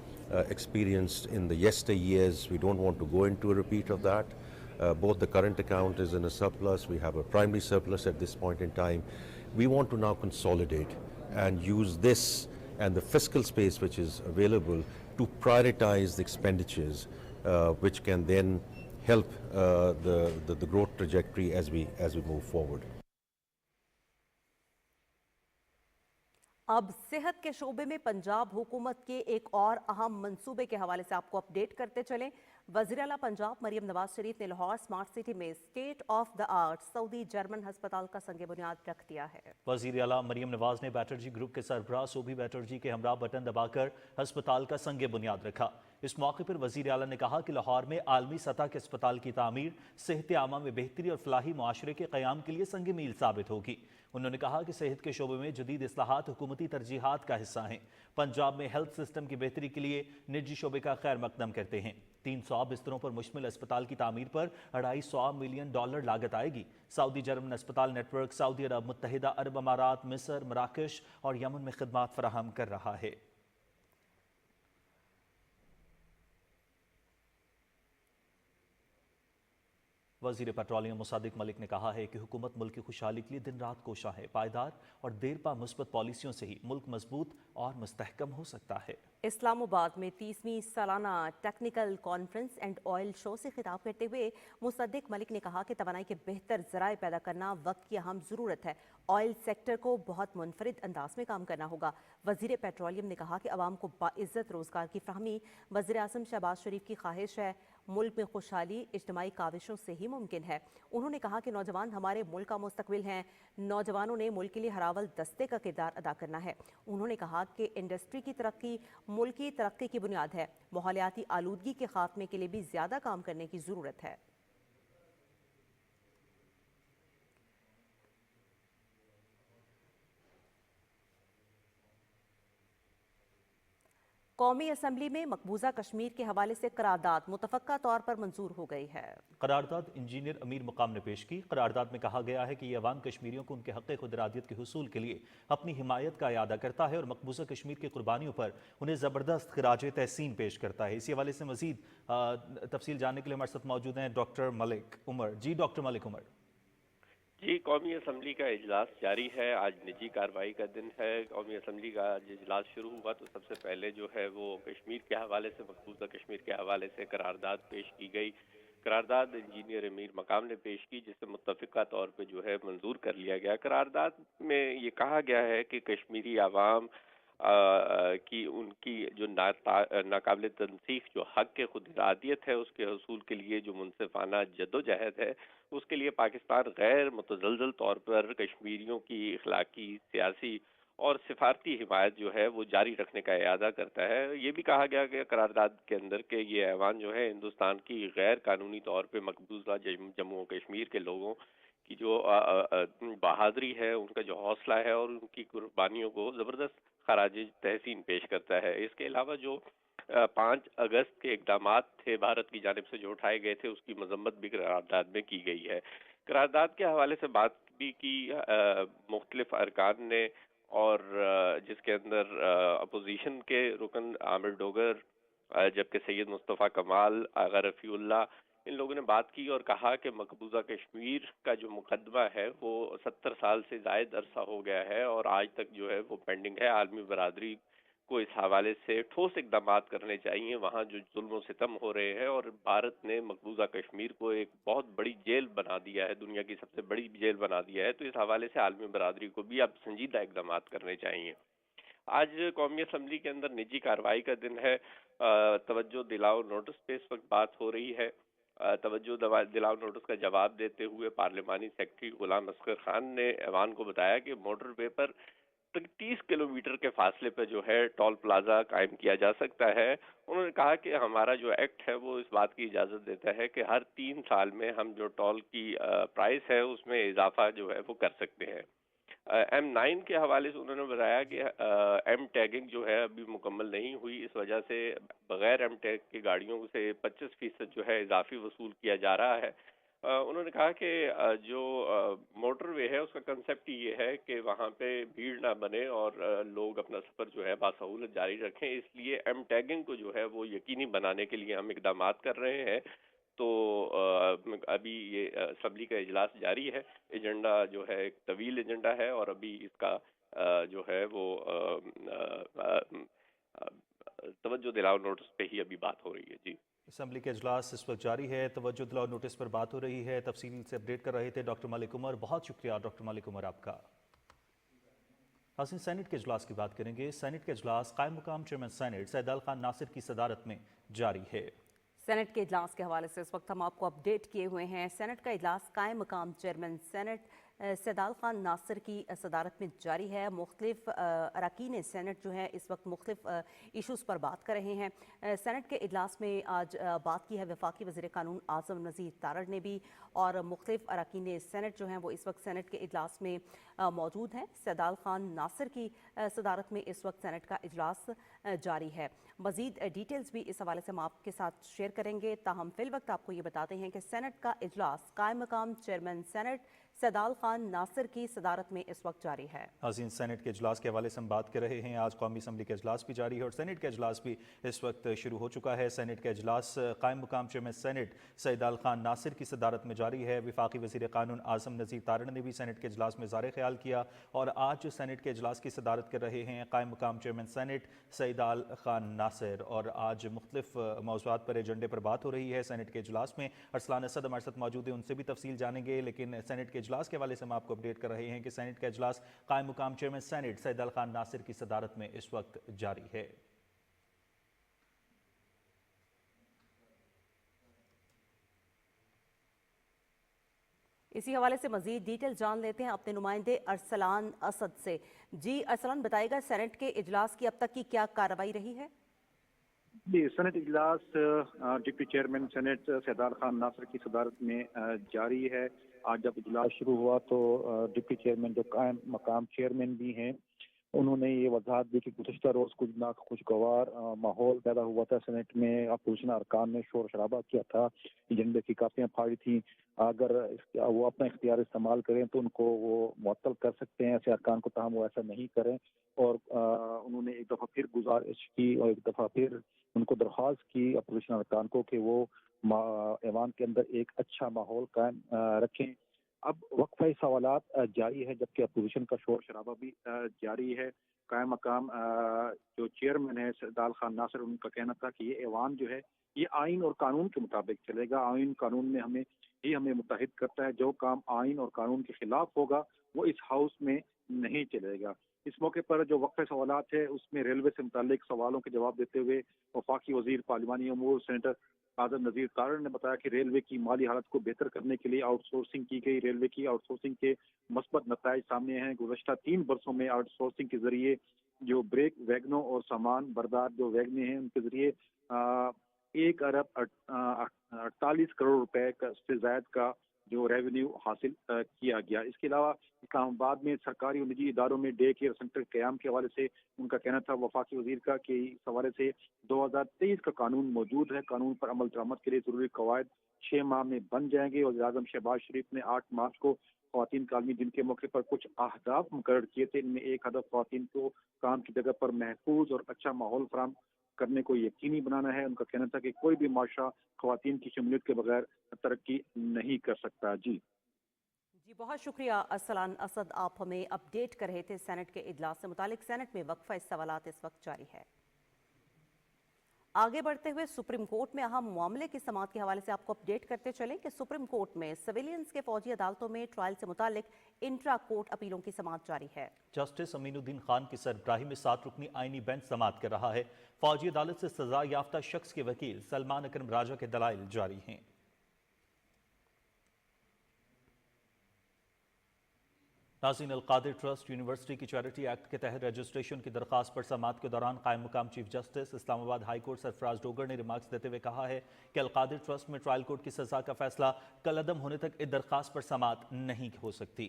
Speaker 4: experienced in the yesteryears, we don't want to go into a repeat of that. Both the current account is in a surplus, we have a primary surplus at this point in time. We want to now consolidate and use this and the fiscal space which is available to prioritize the expenditures which can then help the growth trajectory as we move forward.
Speaker 2: अब सेहत के शोबे में पंजाब हुकूमत के एक और अहम मंसूबे के हवाले से आपको अपडेट करते चलें। वज़ीर आला पंजाब मरियम नवाज शरीफ ने लाहौर स्मार्ट सिटी में state of the art Saudi German हस्पताल का संग बुनियाद रख दिया है।
Speaker 1: वज़ीर आला मरियम नवाज ने बैटर्जी ग्रुप के सरबराह सोभी बैटर्जी के हमरा बटन दबाकर हस्पताल का संग बुनियाद रखा। इस मौके पर वज़ीर आला ने कहा कि लाहौर में आलमी सतह के अस्पताल की तामीर सेहत आमा में बेहतरी और फलाही मुआशरे के क़याम के लिए संग मील साबित होगी। उन्होंने कहा कि सेहत के शोबे में जदीद इस्लाहात हुकूमती तरजीहात का हिस्सा हैं। पंजाब में हेल्थ सिस्टम की बेहतरी के लिए निजी शोबे का खैर मकदम करते हैं। 300 बिस्तरों पर मुश्तमिल अस्पताल की तामीर पर $250 मिलियन लागत आएगी। सऊदी जर्मन अस्पताल नेटवर्क सऊदी अरब, मुत्तहिदा अरब अमारात, मिस्र, मराकश और यमन में खिदमात फराहम कर रहा है। वज़ीर पेट्रोलियम मुसादिक मलिक ने कहा है कि हुकूमत मुल्क की खुशहाली के लिए दिन रात कोशा है। पायदार और देरपा मुस्बत पॉलिसियों से ही मुल्क मजबूत और मुस्तहकम हो सकता है।
Speaker 2: इस्लामाबाद में 30वीं सालाना technical conference and oil show से खिताब करते हुए मुसद्दिक मलिक ने कहा कि तवानाई के बेहतर ज़राए पैदा करना वक्त की अहम ज़रूरत है। ऑयल सेक्टर को बहुत मुनफरिद अंदाज में काम करना होगा। वज़ीर पेट्रोलियम ने कहा कि अवाम को बाइज़्ज़त रोज़गार की फ़राहमी वज़ीर आज़म शहबाज शरीफ की ख्वाहिश है। मुल्क में खुशहाली इज्तिमाई काविशों से ही मुमकिन है। उन्होंने कहा कि नौजवान हमारे मुल्क का मुस्तकबिल हैं। नौजवानों ने मुल्क के लिए हरावल दस्ते का किरदार अदा करना है। उन्होंने कहा कि इंडस्ट्री की तरक्की मुल्क की तरक्की की बुनियाद है। माहौलियाती आलूदगी के खात्मे के लिए भी ज़्यादा काम करने की ज़रूरत है। कौमी असम्बली में मकबूजा कश्मीर के हवाले से करारदाद मुतफ़क्का तौर पर मंजूर हो गई है।
Speaker 1: करारदाद इंजीनियर अमीर मकाम ने पेश की। करारदाद में कहा गया है कि ये अवाम कश्मीरियों को उनके हक़ खुद इरादियत के हुसूल के लिए अपनी हिमायत का इयादा करता है और मकबूजा कश्मीर की कुर्बानियों पर उन्हें ज़बरदस्त खिराज तहसीन पेश करता है। इसी हवाले से मज़ीद तफसील जानने के लिए हमारे साथ मौजूद हैं डॉक्टर मलिक उमर। जी डॉक्टर मलिक उमर।
Speaker 5: जी, कौमी असम्बली का इजलास जारी है। आज निजी कार्रवाई का दिन है। कौमी असम्बली का आज इजलास शुरू हुआ तो सबसे पहले जो है वो कश्मीर के हवाले से, मकबूजा कश्मीर के हवाले से करारदाद पेश की गई। करारदाद इंजीनियर अमीर मकाम ने पेश की, जिसे मुत्तफ़िका तौर पे जो है मंजूर कर लिया गया। करारदाद में ये कहा गया है कि कश्मीरी आवाम की उनकी जो नाकाबिल तनसीख जो हक के खुद इरादियत है उसके हसूल के लिए जो मुनसिफाना जद्दोजहद है, उसके लिए पाकिस्तान गैर मुतज़लज़ल तौर पर कश्मीरियों की इखलाकी, सियासी और सिफारती हिमायत जो है वो जारी रखने का इरादा करता है। ये भी कहा गया कि करारदाद के अंदर के ये ऐवान जो है हिंदुस्तान की गैर कानूनी तौर पर मकबूजा जम्मू और कश्मीर के लोगों की जो बहादुरी है, उनका जो हौसला है और उनकी कुर्बानियों को ज़बरदस्त खराज तहसीन पेश करता है। इसके अलावा जो 5 अगस्त के इक़दामात थे भारत की जानिब से जो उठाए गए थे, उसकी मजम्मत भी करारदाद में की गई है। करारदाद के हवाले से बात भी की मुख्तलिफ अरकान ने, और जिसके अंदर अपोजिशन के रुकन आमिर डोगर, जबकि सैयद मुस्तफ़ा कमाल, आगा रफ़ीउल्लाह, इन लोगों ने बात की और कहा कि मकबूजा कश्मीर का जो मुकदमा है वो 70 साल से ज़ायद अरसा हो गया है और आज तक जो है वो पेंडिंग है। आलमी बरादरी को इस हवाले से ठोस इक़दामात करने चाहिए। वहाँ जो जुल्म सितम हो रहे हैं, और भारत ने मकबूजा कश्मीर को एक बहुत बड़ी जेल बना दिया है, दुनिया की सबसे बड़ी जेल बना दिया है, तो इस हवाले से आलमी बरादरी को भी अब संजीदा इक़दामात करने चाहिए। आज कौमी असम्बली के अंदर निजी कार्रवाई का दिन है। तवज्जो दिलाओ नोटिस पे इस वक्त बात हो रही है। तवज्जो दिलाओ नोटिस का जवाब देते हुए पार्लिमानी सेक्रेटरी गुलाम असगर खान ने ऐवान को बताया कि मोटरवे पर 30 किलोमीटर के फासले पर जो है टोल प्लाजा कायम किया जा सकता है। उन्होंने कहा कि हमारा जो एक्ट है वो इस बात की इजाज़त देता है कि हर 3 साल में हम जो टोल की प्राइस है उसमें इजाफा जो है वो कर सकते हैं। M9 के हवाले से उन्होंने बताया कि एम टैगिंग जो है अभी मुकम्मल नहीं हुई, इस वजह से बगैर एम टैग की गाड़ियों से 25% जो है इजाफी वसूल किया जा रहा है। उन्होंने कहा कि जो मोटरवे है उसका कंसेप्ट ये है कि वहाँ पे भीड़ ना बने और लोग अपना सफ़र जो है बासहूलत जारी रखें, इसलिए एम टैगिंग को जो है वो यकीनी बनाने के लिए हम इक़दामात कर रहे हैं। तो अभी ये असम्बली का इजलास जारी है। एजेंडा जो है एक तवील एजेंडा है और अभी इसका जो है वो तवज्जो दिलाओ नोटिस पे ही अभी बात हो रही है। जी,
Speaker 1: असम्बली का इजलास इस वक्त जारी है, तवज्जो दिलाओ नोटिस पर बात हो रही है। तफसील से अपडेट कर रहे थे डॉक्टर मलिक उमर। बहुत शुक्रिया डॉक्टर मलिक उमर आपका। सेनेट के इजलास की बात करेंगे। सेनेट का इजलास कायम मुकाम चेयरमैन सेनेट सैयद खान नासिर की सदारत में जारी है।
Speaker 2: सेनेट के इजलास के हवाले से इस वक्त हम आपको अपडेट किए हुए हैं। सेनेट का इजलास कायम मकाम चेयरमैन सेनेट सैयद खान नासिर की सदारत में जारी है। मुख्तलिफ अरकान सेनेट जो है इस वक्त मुख्तलिफ इशूज़ पर बात कर रहे हैं। सेनेट के इजलास में आज बात की है वफाकी वज़ीर कानून आज़म नज़ीर तारड़ ने भी, और मुख्तलिफ अरकान सेनेट जो हैं वो इस वक्त सेनेट के इजलास में मौजूद हैं। सैयद खान नासिर की सदारत में इस वक्त सेनेट का इजलास जारी है। मज़ीद डिटेल्स भी इस हवाले से हम आपके साथ शेयर करेंगे। ताहम फिल वक्त आपको ये बताते हैं कि सेनेट का इजलास कायम मकाम चेयरमैन सेनेट सैयद खान नासिर की सदारत में इस वक्त जारी है।
Speaker 1: नाज़रीन, सेनेट के इजलास के हवाले से हम बात कर रहे हैं। आज कौमी असम्बली का इजलास भी जारी है और सेनेट का इजलास भी इस वक्त शुरू हो चुका है। सेनेट का इजलास कायम मुकाम चेयरमैन सेनेट सैयद खान नासिर की सदारत में जारी है। वफाकी वज़ीर कानून आज़म नज़ीर तारड़ ने भी सेनेट के इजलास में ज़ारे ख्याल किया और आज सेनेट के इजलास की सदारत कर रहे हैं कायम मुकाम चेयरमैन सेनेट सैयद खान नासिर। और आज मुख्तलिफ मौज़ूआत पर एजेंडे पर बात हो रही है सेनेट के इजलास में। अरसलान असद हमारे साथ मौजूद है, उनसे भी तफसील जानेंगे। लेकिन सेनेट के इजलास के हवाले से हम आपको अपडेट कर रहे हैं कि सेनेट का इजलास कायम मुकाम चेयरमैन सेनेट सैयद खान नासिर की सदारत में इस वक्त जारी है।
Speaker 2: इसी हवाले से मजीद डिटेल जान लेते हैं अपने नुमाइंदे अरसलान असद से। जी अरसलान, बताइएगा सेनेट के इजलास की अब तक की क्या कार्रवाई रही है?
Speaker 22: जी, सेनेट इजलास deputy chairman senate Syed Khan Nasir की सदारत में जारी है। आज जब इजलास शुरू हुआ तो डिप्टी चेयरमैन जो कायम मकाम चेयरमैन भी हैं उन्होंने ये वजाहत दी कि गुज़श्ता रोज़ कुछ नाखुशगवार माहौल पैदा हुआ था सेनेट में। अपोजिशन अरकान ने शोर शराबा किया था, एजेंडे की कापियाँ फाड़ी थी। अगर वो अपना इख्तियार इस्तेमाल करें तो उनको वो मुअत्तल कर सकते हैं ऐसे अरकान को, ताहम वो ऐसा नहीं करें। और उन्होंने एक दफ़ा फिर गुजारिश की और एक दफ़ा फिर उनको दरख्वास्त की अपोजिशन अरकान को कि वो ऐवान के अंदर एक अच्छा माहौल कायम रखें। अब वक्फे सवालात जारी है, जबकि अपोजिशन का शोर शराबा भी जारी है। कायम मकाम जो चेयरमैन है सैदाल खान नासिर, उनका कहना था कि ये ऐवान जो है ये आइन और कानून के मुताबिक चलेगा। आइन कानून में हमें मुत्तहिद करता है। जो काम आइन और कानून के खिलाफ होगा वो इस हाउस में नहीं चलेगा। इस मौके पर जो वक्फे सवालात है उसमें रेलवे से मुतालिक सवालों के जवाब देते हुए वफाकी वजीर पार्लिमानी अमूर सेनेटर आज़म नज़ीर तारड़ ने बताया कि रेलवे की माली हालत को बेहतर करने के लिए आउटसोर्सिंग की गई। रेलवे की आउटसोर्सिंग के मस्बत नताइज सामने हैं। गुज़श्ता 3 बरसों में आउटसोर्सिंग के जरिए जो ब्रेक वैगनों और सामान बरदार जो वैगने हैं उनके जरिए 1 अरब 48 करोड़ रुपए से ज्यादा का जो रेवेन्यू हासिल किया गया। इसके अलावा इस्लामाबाद में सरकारी और निजी इदारों में डे केयर सेंटर क़याम के हवाले से उनका कहना था वफाकी वजीर का कि इस हवाले से 2023 का कानून मौजूद है। कानून पर अमल दरामद के लिए ज़रूरी कवायद 6 माह में बन जाएंगे। वज़ीर-ए-आज़म शहबाज शरीफ ने 8 मार्च को ख़वातीन का आलमी दिन के मौके पर कुछ अहदाफ मुकर्रर किए थे। इनमें एक हदफ ख़वातीन को काम की जगह पर महफूज और अच्छा माहौल फराहम करने को यकीनी बनाना है। उनका कहना था कि कोई भी माशरा ख़वातीन की शमूलियत के बगैर तरक्की नहीं कर सकता। जी
Speaker 2: बहुत शुक्रिया अरसलान असद, आप हमें अपडेट कर रहे थे सेनेट के इजलास से मुतालिक। सेनेट में वक्फा सवालात इस वक्त जारी है। आगे बढ़ते हुए सुप्रीम कोर्ट में अहम मामले की समाअत के हवाले से आपको अपडेट करते चलें कि सुप्रीम कोर्ट में सिविलियंस के फौजी अदालतों में ट्रायल से मुतालिक इंट्रा कोर्ट अपीलों की समाअत जारी है।
Speaker 1: जस्टिस अमीनुद्दीन खान की सरबराही में 7 रुकनी आईनी बेंच समाअत कर रहा है। फौजी अदालत से सजा याफ्ता शख्स के वकील सलमान अकरम राजा के दलाइल जारी हैं। नाज़रीन, अल-कादिर ट्रस्ट यूनिवर्सिटी की चैरिटी एक्ट के तहत रजिस्ट्रेशन की दरखास्त पर समाअत के दौरान कायम मुकाम chief justice Islamabad high court Sarfaraz Dogar ने रिमार्क्स देते हुए कहा है कि अल-कादिर ट्रस्ट में ट्रायल कोर्ट की सजा का फैसला कलअदम होने तक इस दरखास्त पर समाअत नहीं हो सकती।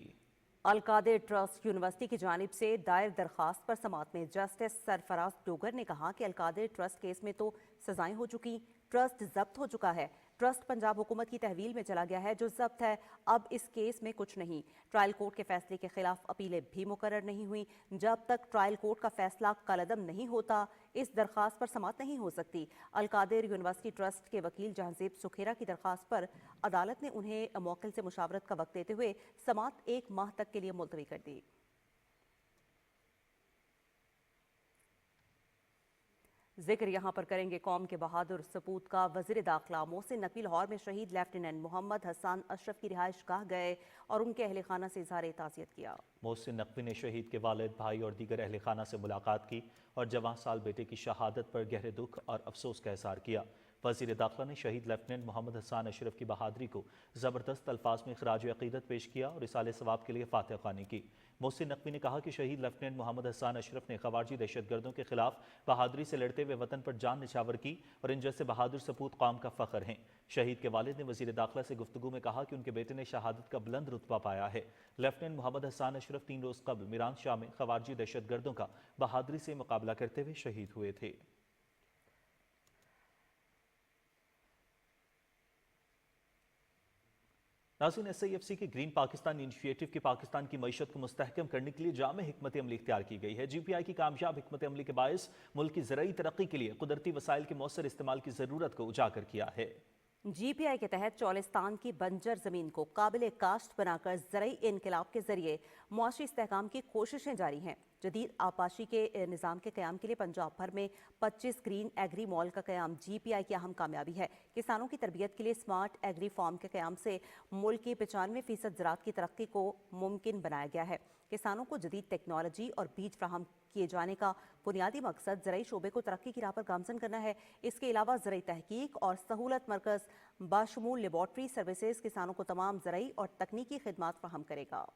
Speaker 2: अल-कादिर ट्रस्ट यूनिवर्सिटी की जानिब से दायर दरखास्त पर समाअत में जस्टिस सरफराज डोगर ने कहा कि अल-कादिर ट्रस्ट केस में तो सजाएं हो चुकी, ट्रस्ट जब्त हो चुका है। ट्रस्ट पंजाब हुकूमत की तहवील में चला गया है जो जब्त है। अब इस केस में कुछ नहीं। ट्रायल कोर्ट के फैसले के खिलाफ अपीलें भी मुकर्रर नहीं हुई। जब तक ट्रायल कोर्ट का फैसला कलअदम नहीं होता इस दरखास्त पर समाअत नहीं हो सकती। अल-कादिर यूनिवर्सिटी ट्रस्ट के वकील जहांजेब सुखेरा की दरखास्त पर अदालत ने उन्हें मौकिल से मुशावरत का वक्त देते हुए समाअत 1 माह तक के लिए मुलतवी कर दी। जिक्र यहाँ पर करेंगे कौम के बहादुर सपूत का। वज़ीर दाखिला मोहसिन नकवी लाहौर में शहीद लेफ्टिनेंट मोहम्मद हसन अशरफ की रिहाइश गाह गए और उनके अहल खाना से इज़हार ताज़ियत किया।
Speaker 1: मोहसिन नकवी ने शहीद के वालिद, भाई और दीगर अहल खाना से मुलाकात की और जवां साल बेटे की शहादत पर गहरे दुख और अफसोस का इज़हार किया। वज़ीर दाखिला ने शहीद लेफ्टिनेंट मोहम्मद हसन अशरफ की बहादुरी को ज़बरदस्त अल्फाज में खराज अक़ीदत पेश किया और इसाले सवाब के लिए फातिहा ख़्वानी की। मोहसिन नकवी ने कहा कि शहीद लेफ्टिनेंट मोहम्मद हसन अशरफ ने ख़वारिजी दहशतगर्दों के खिलाफ बहादुरी से लड़ते हुए वतन पर जान निछावर की और इन जैसे बहादुर सपूत कौम का फ़ख्र हैं। शहीद के वालिद ने वज़ीर दाखिला से गुफ्तगू में कहा कि उनके बेटे ने शहादत का बुलंद रुतबा पाया है। लेफ्टिनेंट मोहम्मद हसन अशरफ 3 रोज़ कबल मीरान शाह में ख़वारिजी दहशतगर्दों का बहादुरी से मुकाबला करते हुए शहीद हुए थे। नाज़रीन, SIFC के ग्रीन पाकिस्तान इनिशिएटिव की पाकिस्तान की मईशत को मुस्तहकम करने के लिए जामे हिकमत अमली इख्तियार की गई है। GPI की कामयाब हिकमत अमली के बायस मुल्क की ज़राई तरक्की के लिए कुदरती वसाइल के मौसर इस्तेमाल की ज़रूरत को उजागर किया है।
Speaker 2: GPI के तहत चौलिस्तान की बंजर ज़मीन को काबिल काश्त बनाकर ज़रई इनकलाब के ज़रिए मुआशी इस्तेहकाम की कोशिशें जारी हैं। जदीद आपाशी के निज़ाम के क़याम के लिए पंजाब भर में 25 ग्रीन एग्री मॉल का क़याम GPI की अहम कामयाबी है। किसानों की तरबियत के लिए स्मार्ट एग्री फार्म के क़याम से मुल्क की 95% ज़राअत की तरक्की को मुमकिन बनाया गया है। किसानों को जदीद टेक्नोलॉजी और बीज फ्राहम किए जाने का बुनियादी मकसद ज़राई शोबे को तरक्की की राह पर गामज़न करना है। इसके अलावा ज़राई तहकीक और सहूलत मरकज़ बाशमूल लेबॉर्ट्री सर्विसेज किसानों को तमाम ज़राई और तकनीकी खिदमात फ्राहम करेगा।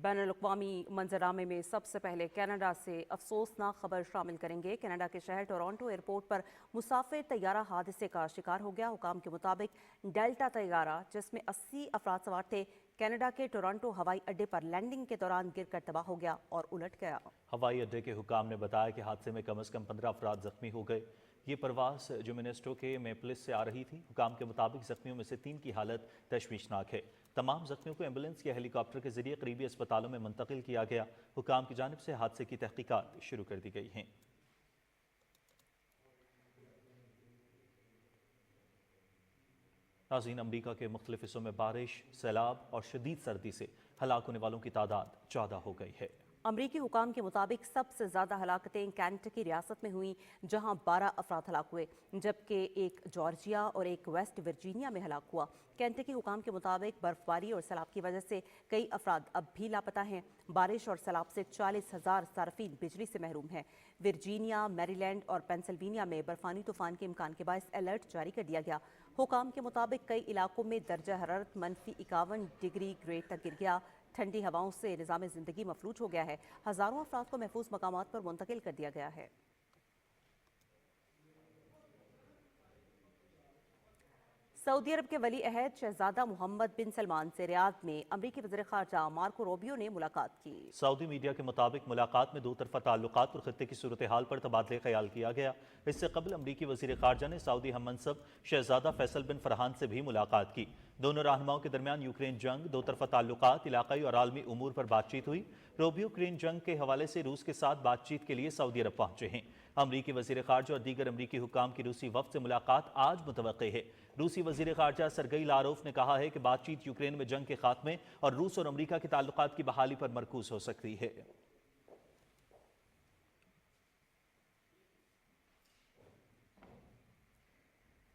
Speaker 2: बैन अल-अक़वामी मंजरनामे में सबसे पहले कनाडा से अफसोसनाक खबर शामिल करेंगे। कनाडा के शहर टोरंटो एयरपोर्ट पर मुसाफिर तैयारा हादसे का शिकार हो गया। हुकाम के मुताबिक डेल्टा तैयारा जिसमें 80 अफराद सवार थे, कनाडा के टोरंटो हवाई अड्डे पर लैंडिंग के दौरान गिरकर तबाह हो गया और उलट गया।
Speaker 1: हवाई अड्डे के हुकाम ने बताया कि हादसे में कम से कम 15 अफराद जख्मी हो गए। ये परवास जुमिनेस्टो के मेपलिस से आ रही थी। हुकाम के मुताबिक जख्मियों में से 3 की हालत तशवीशनाक है। तमाम जख्मियों को एम्बुलेंस या हेलीकॉप्टर के जरिए करीबी अस्पतालों में मुंतकिल किया गया। हुकाम की जानिब से हादसे की तहकीकात शुरू कर दी गई हैं। नाज़रीन, अमरीका के मुख्तलिफ हिस्सों में बारिश, सैलाब और शदीद सर्दी से हलाक होने वालों की तादाद 14 हो गई है।
Speaker 2: अमरीकी हुकाम के मुताबिक सबसे ज़्यादा हलाकतें कैंटकी रियासत में हुई, जहां 12 अफराद हलाक हुए, जबकि एक जॉर्जिया और एक वेस्ट वर्जीनिया में हलाक हुआ। कैंटकी हुकाम के मुताबिक बर्फबारी और सैलाब की वजह से कई अफराद अब भी लापता हैं। बारिश और सैलाब से 40,000 सार्फिन बिजली से महरूम हैं। वर्जीनिया, मैरीलैंड और पेंसिल्वेनिया में बर्फानी तूफान के इम्कान के बायस अलर्ट जारी कर दिया गया। हुकाम के मुताबिक कई इलाकों में दर्जा हरारत -51 डिग्री ग्रेड तक गिर गया। ठंडी हवाओं से निज़ाम ज़िंदगी मफलूज हो गया है। हज़ारों अफराद को महफूज मकामात पर मुंतकिल कर दिया गया है। सऊदी अरब के वली अहद शहजादा मोहम्मद बिन सलमान से रियाद में अमरीकी वज़ीर ख़ारजा मार्को रूबियो ने मुलाकात की।
Speaker 1: सऊदी मीडिया के मुताबिक मुलाकात में दो तरफा ताल्लुकात और खत्ते की सूरत हाल पर तबादले ख्याल किया गया। इससे कबल अमरीकी वज़ीर ख़ारजा ने सऊदी हममनसब शहजादा फैसल बिन फरहान से भी मुलाकात की। दोनों रहनुमाओं के दरमियान यूक्रेन जंग, दो तरफा ताल्लुकात, इलाकाई और आलमी उमूर पर बातचीत हुई। रूबियो यूक्रेन जंग के हवाले से रूस के साथ बातचीत के लिए सऊदी अरब पहुंचे हैं। अमरीकी वज़ीर ख़ारजा और दीगर अमरीकी हुकाम की रूसी वफ़द से मुलाकात आज मुतवक्के है। रूसी वज़ीर ख़ारजा सरगई लारोफ ने कहा है कि बातचीत यूक्रेन में जंग के खात्मे और रूस और अमरीका के ताल्लुकात की बहाली पर मरकूज हो सकती है।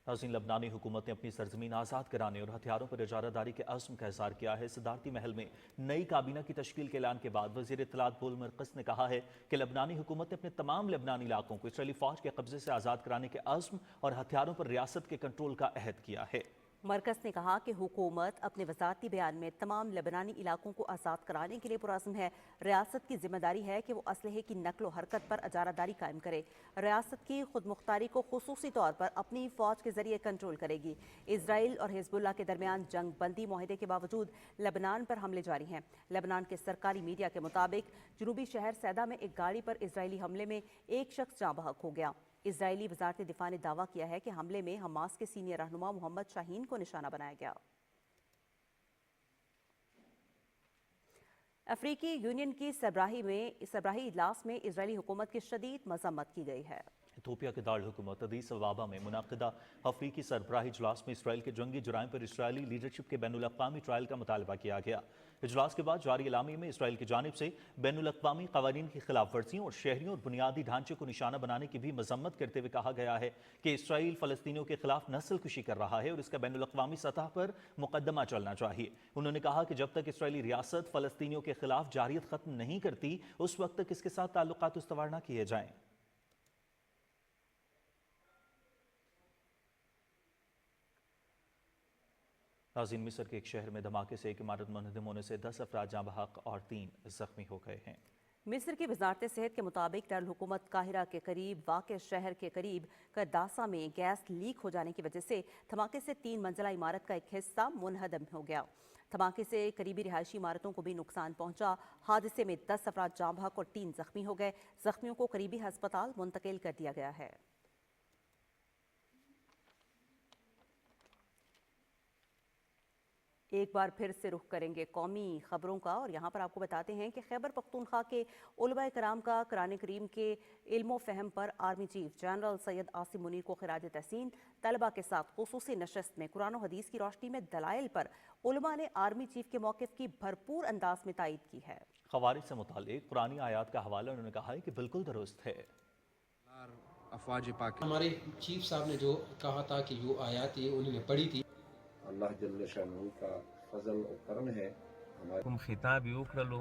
Speaker 1: नाज़रीन, लबनानी हुकूमत ने अपनी सरजमीन आज़ाद कराने और हथियारों पर इजारादारी के अज़्म का इज़हार किया है। सदारती महल में नई काबीना की तश्कील के ऐलान के बाद वज़ीर इत्तलात बोल मरकज़ ने कहा है कि लबनानी हुकूमत ने अपने तमाम लबनानी इलाकों को इसराइली फ़ौज के कब्जे से आज़ाद कराने के अज़्म और हथियारों पर रियासत के कंट्रोल का अहद किया है।
Speaker 2: मरकज़ ने कहा कि हुकूमत अपने वज़ारती बयान में तमाम लबनानी इलाकों को आज़ाद कराने के लिए पुरअज़्म है। रियासत की जिम्मेदारी है कि वो असलहे की नकलो हरकत पर इजारादारी कायम करे। रियासत की खुद मुख्तारी को खुसूसी तौर पर अपनी फ़ौज के जरिए कंट्रोल करेगी। इजराइल और हिजबुल्लाह के दरमियान जंग बंदी माहिदे के बावजूद लबनान पर हमले जारी हैं। लबनान के सरकारी मीडिया के मुताबिक जनूबी शहर सैदा में एक गाड़ी पर इजरायली हमले में एक शख्स जाँ बहक हो गया। इजरायली वज़ारत दिफा ने दावा किया है कि हमले में हमास के सीनियर रहनुमा मोहम्मद शाहीन को निशाना बनाया गया। अफ्रीकी यूनियन की सरबराही इजलास में इजरायली हुकूमत की शदीद मजम्मत की गई है।
Speaker 1: इथोपिया के दारुल हुकूमत अदीस अबाबा में मुनाकिदा अफ्रीकी सरबराही इजलास में इसराइल के जंगी जुराइम पर इसराइली लीडरशिप के बैनुल अक़वामी ट्रायल का मुतालबा किया गया। इजलास के बाद जारी इलामी में इसराइल की जानिब से बैनुल अक़वामी क़वानीन की खिलाफ वर्जियों और शहरियों और बुनियादी ढांचे को निशाना बनाने की भी मजम्मत करते हुए कहा गया है कि इसराइल फ़लस्तीनियों के खिलाफ नस्ल कुशी कर रहा है और इसका बैनुल अक़वामी सतह पर मुकदमा चलना चाहिए। उन्होंने कहा कि जब तक इसराइली रियासत फ़लस्तीनियों के खिलाफ जारियत ख़त्म नहीं करती, उस वक्त तक इसके साथ ताल्लुकात उस्तवार न किए जाएं। नाज़रीन, मिस्र के एक शहर में धमाके से एक इमारत मुनहदम होने से 10 अफराद जाँ बहक और 3 जख्मी हो गए हैं।
Speaker 2: मिस्र की वज़ारत सेहत के मुताबिक दारुल हुकूमत काहिरा के करीब वाक़ शहर के करीब करदासा में गैस लीक हो जाने की वजह से धमाके से 3 मंजिला इमारत का एक हिस्सा मुनहदम हो गया। धमाके से करीबी रिहायशी इमारतों को भी नुकसान पहुंचा। हादसे में 10 अफराद जाँ बहक और 3 जख्मी हो गए। जख्मियों को करीबी हस्पताल मुंतकिल कर दिया गया है। एक बार फिर से रुख करेंगे कौमी खबरों का और यहाँ पर आपको बताते हैं कि खैबर पख्तूनख्वा के उलमा कराम का कुरान करीम के इल्म फ़हम पर army chief general Syed Asim Munir को खिराज तहसीन। तलबा के साथ खुसूसी नशस्त में कुरान और हदीस की रोशनी में दलाइल पर उलमा ने आर्मी चीफ के मौक़िफ़ की भरपूर अंदाज में तायीद की है।
Speaker 1: ख़वारिज से मुताल्लिक़ कुरानी आयात का हवाला उन्होंने कहा है कि बिल्कुल दुरुस्त है।
Speaker 6: हमारे चीफ साहब ने जो कहा था कि जो आयात है उन्होंने पढ़ी थी,
Speaker 7: अल्लाह जल्ल शानहू का फजल और करम है।
Speaker 23: हमारे खिताब यो करलो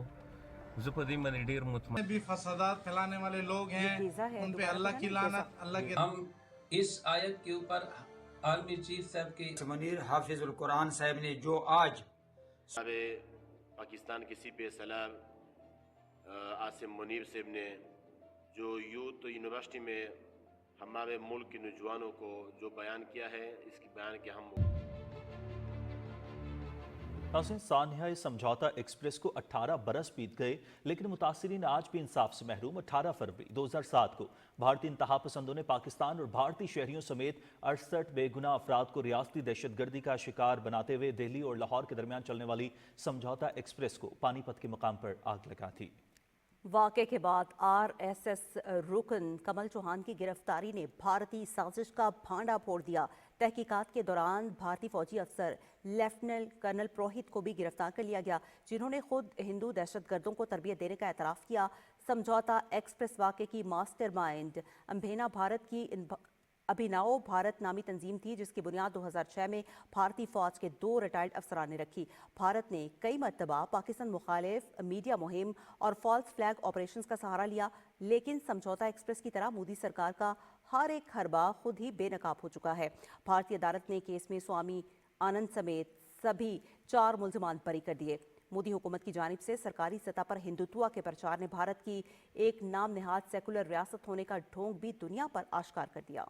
Speaker 23: ज़ुपदी मन ढेर मुतमईन
Speaker 24: भी फसादात फैलाने वाले लोग हैं, उन पे अल्लाह की लानत। अल्लाह के
Speaker 6: हम इस आयत के ऊपर आर्मी चीफ साहब के
Speaker 25: मुनीर हाफिजुल कुरान साहब ने जो आज
Speaker 26: हमारे
Speaker 8: पाकिस्तान के CPS सलार आसिम मुनीर साहब ने जो यूथ यूनिवर्सिटी में हमारे मुल्क के नौजवानों को जो बयान किया है, इसकी बयान के हम
Speaker 1: नाज़रीन, सानहाई समझौता एक्सप्रेस को 18 बरस बीत गए, लेकिन मुतासिरीन आज भी इंसाफ से महरूम। 18 फरवरी 2007 को भारतीय इंतहा पसंदों ने पाकिस्तान और भारतीय शहरियों समेत 68 बेगुनाह अफराद को रियासती दहशतगर्दी का शिकार बनाते हुए दिल्ली और लाहौर के दरमियान चलने वाली समझौता एक्सप्रेस को पानीपत के मुकाम पर आग लगा थी।
Speaker 2: वाक़े के बाद RSS रुकन कमल चौहान की गिरफ्तारी ने भारतीय साजिश का भांडा फोड़ दिया। तहकीकात के दौरान भारतीय फौजी अफसर लेफ्टिनेंट कर्नल पुरोहित को भी गिरफ्तार कर लिया गया, जिन्होंने खुद हिंदू दहशतगर्दों को तरबियत देने का एतराफ़ किया। समझौता एक्सप्रेस वाक़े की मास्टरमाइंड अभिनव भारत नामी तंजीम थी, जिसकी बुनियाद 2006 में भारतीय फौज के 2 रिटायर्ड अफसरान ने रखी। भारत ने कई मरतबा पाकिस्तान मुखालिफ मीडिया मुहिम और फॉल्स फ्लैग ऑपरेशंस का सहारा लिया, लेकिन समझौता एक्सप्रेस की तरह मोदी सरकार का हर एक हरबा खुद ही बेनकाब हो चुका है। भारतीय अदालत ने केस में स्वामी आनंद समेत सभी 4 मुल्जिमान बरी कर दिए। मोदी हुकूमत की जानिब से सरकारी सतह पर हिंदुत्व के प्रचार ने भारत की एक नाम नेहाद सेकुलर रियासत होने का ढोंग भी दुनिया पर आश्कार कर दिया।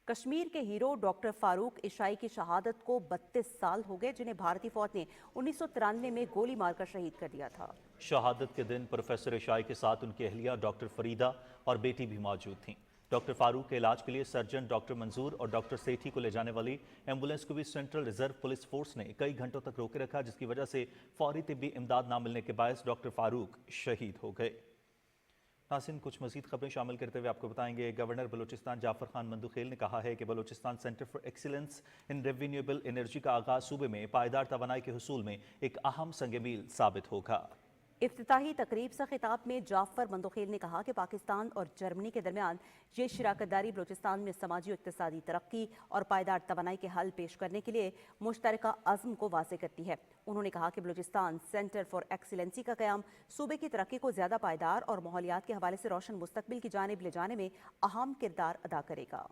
Speaker 2: कश्मीर के हीरो डॉक्टर फारूक इशाई की शहादत को 32 साल हो गए, जिन्हें भारतीय फौज ने 1993 में गोली मारकर शहीद कर दिया था।
Speaker 1: शहादत के दिन प्रोफेसर इशाई के साथ उनकी अहलिया डॉक्टर फरीदा और बेटी भी मौजूद थीं। डॉक्टर फारूक के इलाज के लिए सर्जन डॉक्टर मंजूर और डॉक्टर सेठी को ले जाने वाली एम्बुलेंस को भी सेंट्रल रिजर्व पुलिस फोर्स ने कई घंटों तक रोके रखा, जिसकी वजह से फौरी तिब्बी इमदाद न मिलने के बायस डॉक्टर फारूक शहीद हो गए। नाज़रीन, कुछ मज़ीद खबरें शामिल करते हुए आपको बताएंगे। गवर्नर बलूचिस्तान जाफर खान मंदुखेल ने कहा है कि Balochistan centre for excellence in renewable energy का आगाज़ सूबे में पायदार तवानाई के हुसूल में एक अहम संग मील साबित होगा।
Speaker 2: इफ्तिताही तकरीब से खिताब में जाफर मंदुखेल ने कहा कि पाकिस्तान और जर्मनी के दरमियान ये शराकतदारी बलूचिस्तान में समाजी और इक़्तिसादी तरक्की और पायदार तवानाई के हल पेश करने के लिए मुश्तरका अज़्म को वाज़े करती है। उन्होंने कहा कि बलूचिस्तान सेंटर फॉर एक्सीलेंसी का क़याम सूबे की तरक्की को ज़्यादा पायदार और माहौलियात के हवाले से रोशन मुस्तकबिल की जानिब ले जाने में अहम किरदार अदा करेगा।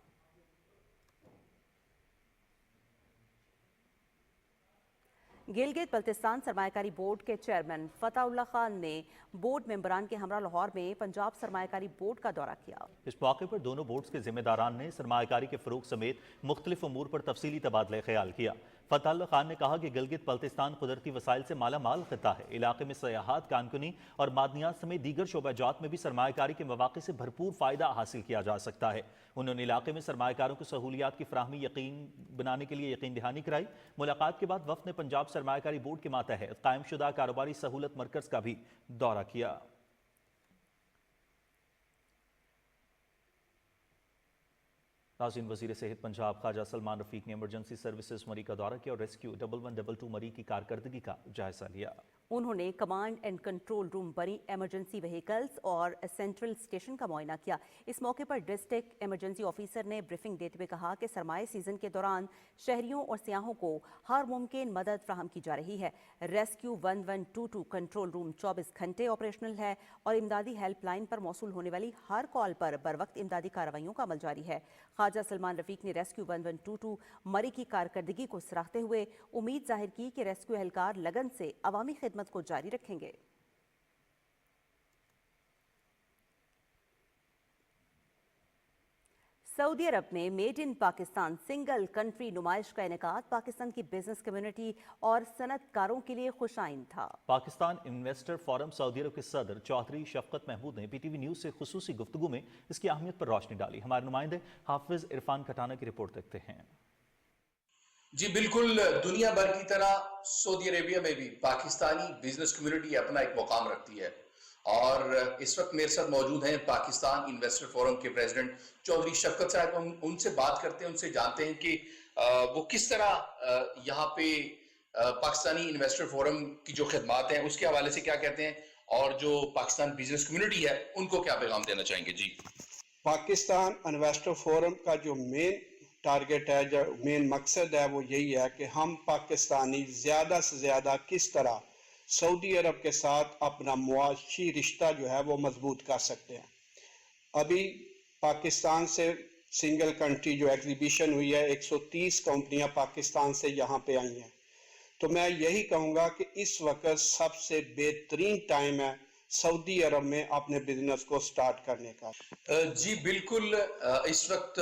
Speaker 2: गिलगित बल्तिस्तान सरमायाकारी बोर्ड के चेयरमैन फताउल्लाह खान ने बोर्ड मेंबरान के हमरा लाहौर में पंजाब सरमायाकारी बोर्ड का दौरा किया।
Speaker 1: इस मौके पर दोनों बोर्ड्स के जिम्मेदारान ने सरमायाकारी के फरोग समेत मुख्तलिफ उमूर पर तफसीली तबादला ख्याल किया। फताउल्लाह खान ने कहा कि गिलगित बल्तिस्तान कुदरती वसाइल से माला माल खिता है। इलाके में सयाहत, कानकुनी और मादनियात समेत दीगर शोबाजात में भी सरमायाकारी के मौके से भरपूर फ़ायदा हासिल किया जा सकता है। उन्होंने इलाके में सरमायाकारों को सहूलियात की फराहमी यकीन बनाने के लिए यकीन दहानी कराई। मुलाकात के बाद वफ़द ने पंजाब सरमायाकारी बोर्ड के मातहत कायमशुदा कारोबारी सहूलत मरकज़ का भी दौरा किया। नाज़रीन, वज़ीर सेहत पंजाब ख्वाजा सलमान रफ़ीक ने इमरजेंसी सर्विसेज मरी का दौरा किया और रेस्क्यू 1122 मरी की कारकर्दगी का जायजा लिया।
Speaker 2: उन्होंने कमांड एंड कंट्रोल रूम बनी इमरजेंसी व्हीकल्स और सेंट्रल स्टेशन का मुआयना किया। इस मौके पर डिस्ट्रिक्ट इमरजेंसी ऑफिसर ने ब्रीफिंग देते हुए कहा कि सरमाए सीजन के दौरान शहरियों और सियाहों को हर मुमकिन मदद फ्राहम की जा रही है। रेस्क्यू 1122 कंट्रोल रूम 24 घंटे ऑपरेशनल है और इमदादी हेल्पलाइन पर मौसूल होने वाली हर कॉल पर बरवक्त इमदादी कार्रवाइयों का अमल जारी है। ख्वाजा सलमान रफ़ीक ने रेस्क्यू 1122 मरी की कारकर्दगी को सराहते हुए उम्मीद जाहिर की कि रेस्क्यू एहलकार लगन से अवामी खिदमत को जारी रखेंगे। सऊदी अरब में made in Pakistan single country नुमाइश का इनेकाद पाकिस्तान की बिजनेस कम्युनिटी और सनतकारों के लिए खुशाइन था।
Speaker 1: पाकिस्तान इन्वेस्टर फोरम सऊदी अरब के सदर चौधरी शफकत महमूद ने PTV न्यूज से खुसूसी गुफ्तगू में इसकी अहमियत पर रोशनी डाली। हमारे नुमाइंदे हाफिज इरफान कटाना की रिपोर्ट देखते हैं।
Speaker 10: जी बिल्कुल, दुनिया भर की तरह सऊदी अरेबिया में भी पाकिस्तानी बिजनेस कम्युनिटी अपना एक मुकाम रखती है और इस वक्त मेरे साथ मौजूद हैं पाकिस्तान इन्वेस्टर फोरम के प्रेसिडेंट चौधरी शफकत साहब। हम उनसे बात करते हैं, उनसे जानते हैं कि वो किस तरह यहाँ पे पाकिस्तानी इन्वेस्टर फोरम की जो खिदमात हैं उसके हवाले से क्या कहते हैं और जो पाकिस्तान बिजनेस कम्युनिटी है उनको क्या पैगाम देना चाहेंगे। जी,
Speaker 11: पाकिस्तान इन्वेस्टर फोरम का जो मेन टारगेट है, जो मेन मकसद है, वो यही है कि हम पाकिस्तानी ज़्यादा से ज़्यादा किस तरह सऊदी अरब के साथ अपना मुआशी रिश्ता जो है वो मजबूत कर सकते हैं। अभी पाकिस्तान से सिंगल कंट्री जो एग्जीबिशन हुई है, 130 कंपनियां पाकिस्तान से यहाँ पे आई हैं। तो मैं यही कहूँगा कि इस वक्त सबसे बेहतरीन टाइम है सऊदी अरब में अपने बिजनेस को स्टार्ट करने का।
Speaker 10: जी बिल्कुल, इस वक्त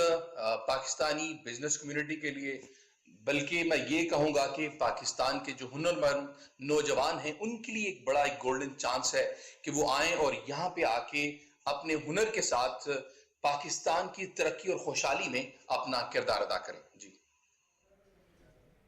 Speaker 10: पाकिस्तानी बिजनेस कम्युनिटी के लिए, बल्कि मैं ये कहूँगा कि पाकिस्तान के जो हुनरमंद नौजवान हैं उनके लिए एक बड़ा एक गोल्डन चांस है कि वो आएँ और यहाँ पे आके अपने हुनर के साथ पाकिस्तान की तरक्की और खुशहाली में अपना किरदार अदा करें। जी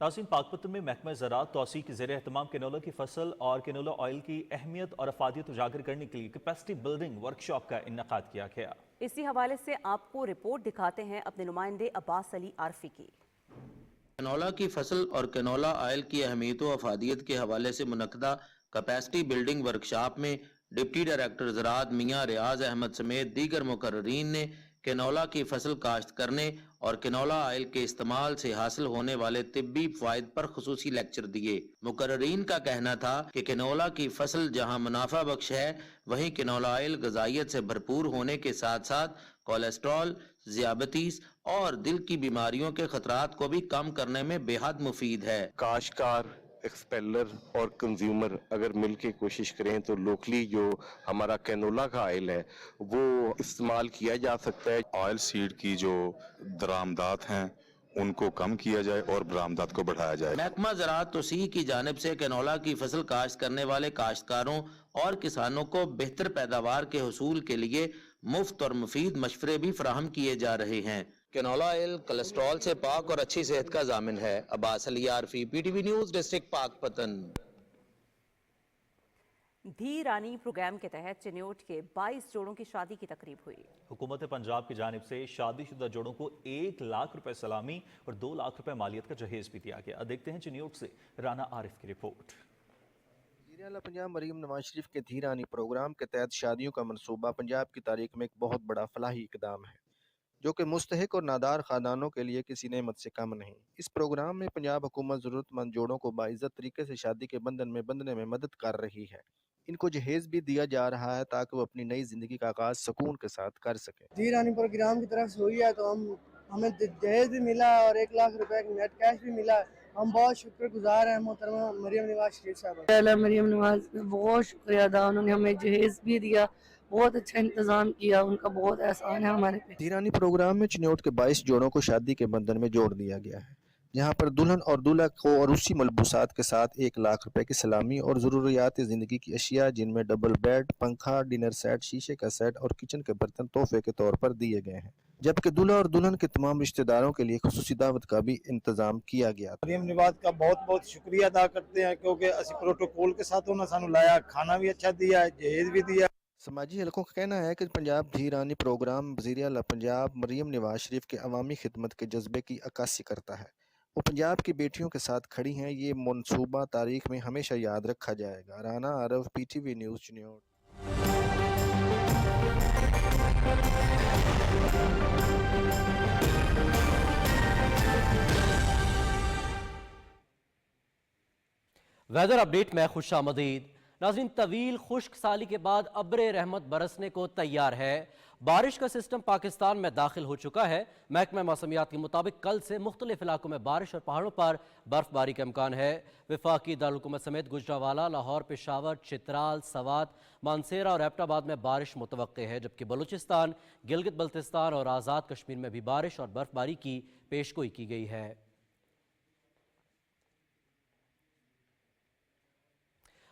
Speaker 1: नाज़रीन, पाकपतन में महकमा ज़राअत तौसीक़ के ज़ेरे एहतमाम कैनोला की फसल और कैनोला ऑयल की अहमियत और अफादियत उजागर करने के लिए कैपेसिटी बिल्डिंग वर्कशॉप का इन्नेकाद किया गया।
Speaker 2: इसी हवाले से आपको रिपोर्ट दिखाते हैं अपने नुमाइंदे अब्बास अली आरफी की।
Speaker 9: कैनोला की फसल और कैनोला ऑयल की अहमियत व अफादियत के हवाले से मुनक्कदा कैपेसिटी बिल्डिंग वर्कशॉप में डिप्टी डायरेक्टर ज़राअत मियाँ रियाज अहमद समेत दीगर मुकर्ररीन ने कैनोला की फसल काश्त करने और कैनोला ऑयल के इस्तेमाल से हासिल होने वाले तिब्बी फ़ायद पर खुसूसी लेक्चर दिए। मुकर्ररीन का कहना था कि कैनोला की फसल जहां मुनाफा बख्श है, वहीं कैनोला ऑयल ग़िज़ाइयत से भरपूर होने के साथ साथ कोलेस्ट्रॉल, ज़ियाबतीस और दिल की बीमारियों के खतरात को भी कम करने में बेहद मुफीद है।
Speaker 12: काश्तकार, एक्सपेलर और कंज्यूमर अगर मिल के कोशिश करें तो लोकली जो हमारा कैनोला का ऑयल है वो इस्तेमाल किया जा सकता है।
Speaker 13: ऑयल सीड की जो दरामदात हैं उनको कम किया जाए और बरामदात को बढ़ाया जाए।
Speaker 9: महकमा ज़राअत तौसीक़ की जानिब से कैनोला की फसल काश्त करने वाले काश्तकारों और किसानों को बेहतर पैदावार के हुसूल के लिए मुफ्त और मुफीद मशवरे भी फराहम किए जा रहे हैं। कैनोला ऑयल कोलेस्ट्रॉल से पाक और अच्छी सेहत का जामिन है। Abbas Ali Arfi, PTV news, district Pakpattan.
Speaker 2: Dhee Rani programme के तहत चिन्योट के 22 जोड़ों की शादी की तकरीब हुई।
Speaker 1: हुकूमत पंजाब की जानिब से शादीशुदा जोड़ों को 1 लाख रुपए सलामी और 2 लाख रुपए मालियत का जहेज भी दिया गया। देखते हैं चिन्योट से राना आरिफ की रिपोर्ट।
Speaker 15: वज़ीर आला पंजाब मरीम नवाज शरीफ के धी रानी प्रोग्राम के तहत शादियों का मनसूबा पंजाब की तारीख में एक बहुत बड़ा फलाही इकदाम है, जो कि मुस्तहिक और नादार खानदानों के लिए किसी नेमत से कम नहीं। इस प्रोग्राम में पंजाब हुकूमत ज़रूरतमंद जोड़ों को बाइज़्ज़त तरीके से शादी के बंधन में बंधने में मदद कर रही है। इनको जहेज भी दिया जा रहा है ताकि वो अपनी नई ज़िंदगी का आगाज़ सुकून के साथ कर सकें।
Speaker 25: धी रानी प्रोग्राम की तरफ से हुई है तो हमें जहेज भी मिला और 1 लाख रुपए का नेट कैश भी मिला। हम बहुत शुक्रगुजार हैं मोहतरमा मरियम नवाज शरीफ साहब।
Speaker 26: मरियम नवाज ने बहुत शुक्रिया अदा, उन्होंने हमें जहेज भी दिया, बहुत अच्छा इंतजाम किया, उनका बहुत एहसान है हमारे पे।
Speaker 15: धी रानी प्रोग्राम में चिन्योट के 22 जोड़ों को शादी के बंधन में जोड़ दिया गया है, जहां पर दुल्हन और दूल्हा को और उसी मलबूसात के साथ 1 लाख रुपए की सलामी और ज़रूरियात ज़िंदगी की अशिया जिनमें डबल बेड, पंखा, डिनर सेट, शीशे का सेट और किचन के बर्तन तोहफे के तौर पर दिए गए हैं। जबकि दूल्हा और दुल्हन के तमाम रिश्तेदारों के लिए खुसूसी दावत का भी इंतजाम किया गया।
Speaker 24: मरियम नवाज का बहुत बहुत शुक्रिया अदा करते हैं क्योंकि असी प्रोटोकॉल के साथ उन्होंने सानू लाया, खाना भी अच्छा दिया, जहेज भी दिया।
Speaker 15: समाजी हलकों का कहना है कि पंजाब धी रानी प्रोग्राम वज़ीर आला पंजाब मरीम नवाज शरीफ के अवामी खिदमत के जज्बे की अक्कासी करता है। वो पंजाब की बेटियों के साथ खड़ी हैं। ये मनसूबा तारीख में हमेशा याद रखा जाएगा। Rana Arif, PTV news, Chiniot.
Speaker 27: Weather update में खुशामदीद। नाज़रीन, तवील खुश्क साली के बाद अब्र रहमत बरसने को तैयार है। बारिश का सिस्टम पाकिस्तान में दाखिल हो चुका है। महकमा मौसमियात के मुताबिक कल से मुख्तलिफ इलाकों में बारिश और पहाड़ों पर बर्फबारी का इम्कान है। वफाकी दारुलहुकूमत समेत गुजरावाला, लाहौर, पेशावर, चित्राल, सवात, मानसेरा और एबटाबाद में बारिश मुतवक्के है, जबकि बलूचिस्तान, गिलगित बल्तिस्तान और आज़ाद कश्मीर में भी बारिश और बर्फबारी की पेशगोई की गई है।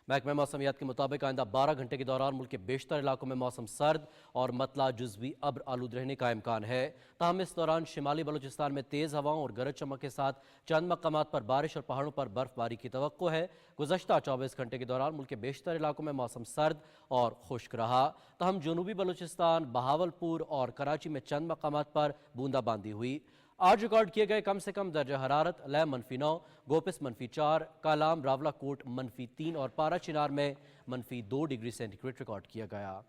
Speaker 27: महकमा मौसमियात के मुताबिक आइंदा 12 घंटे के दौरान मुल्क के बेशतर इलाकों में मौसम सर्द और मतला जुज़वी अब्र आलूद रहने का इम्कान है। ताहम इस दौरान शिमाली बलूचिस्तान में तेज़ हवाओं और गरज चमक के साथ चंद मकामात पर बारिश और पहाड़ों पर बर्फबारी की तवक्को है। गुज़श्ता 24 घंटे के दौरान मुल्क के बेशतर इलाकों में मौसम सर्द और खुश्क रहा। ताहम जनूबी बलूचिस्तान, बहावलपुर और कराची में चंद मकामात पर बूंदाबांदी हुई। आज रिकॉर्ड किए गए कम से कम दर्जा हरारत लय -9, गोपिस -4, कालाम, रावलाकोट -3 और पारा चिनार में -2 डिग्री सेंटीग्रेड रिकॉर्ड किया गया।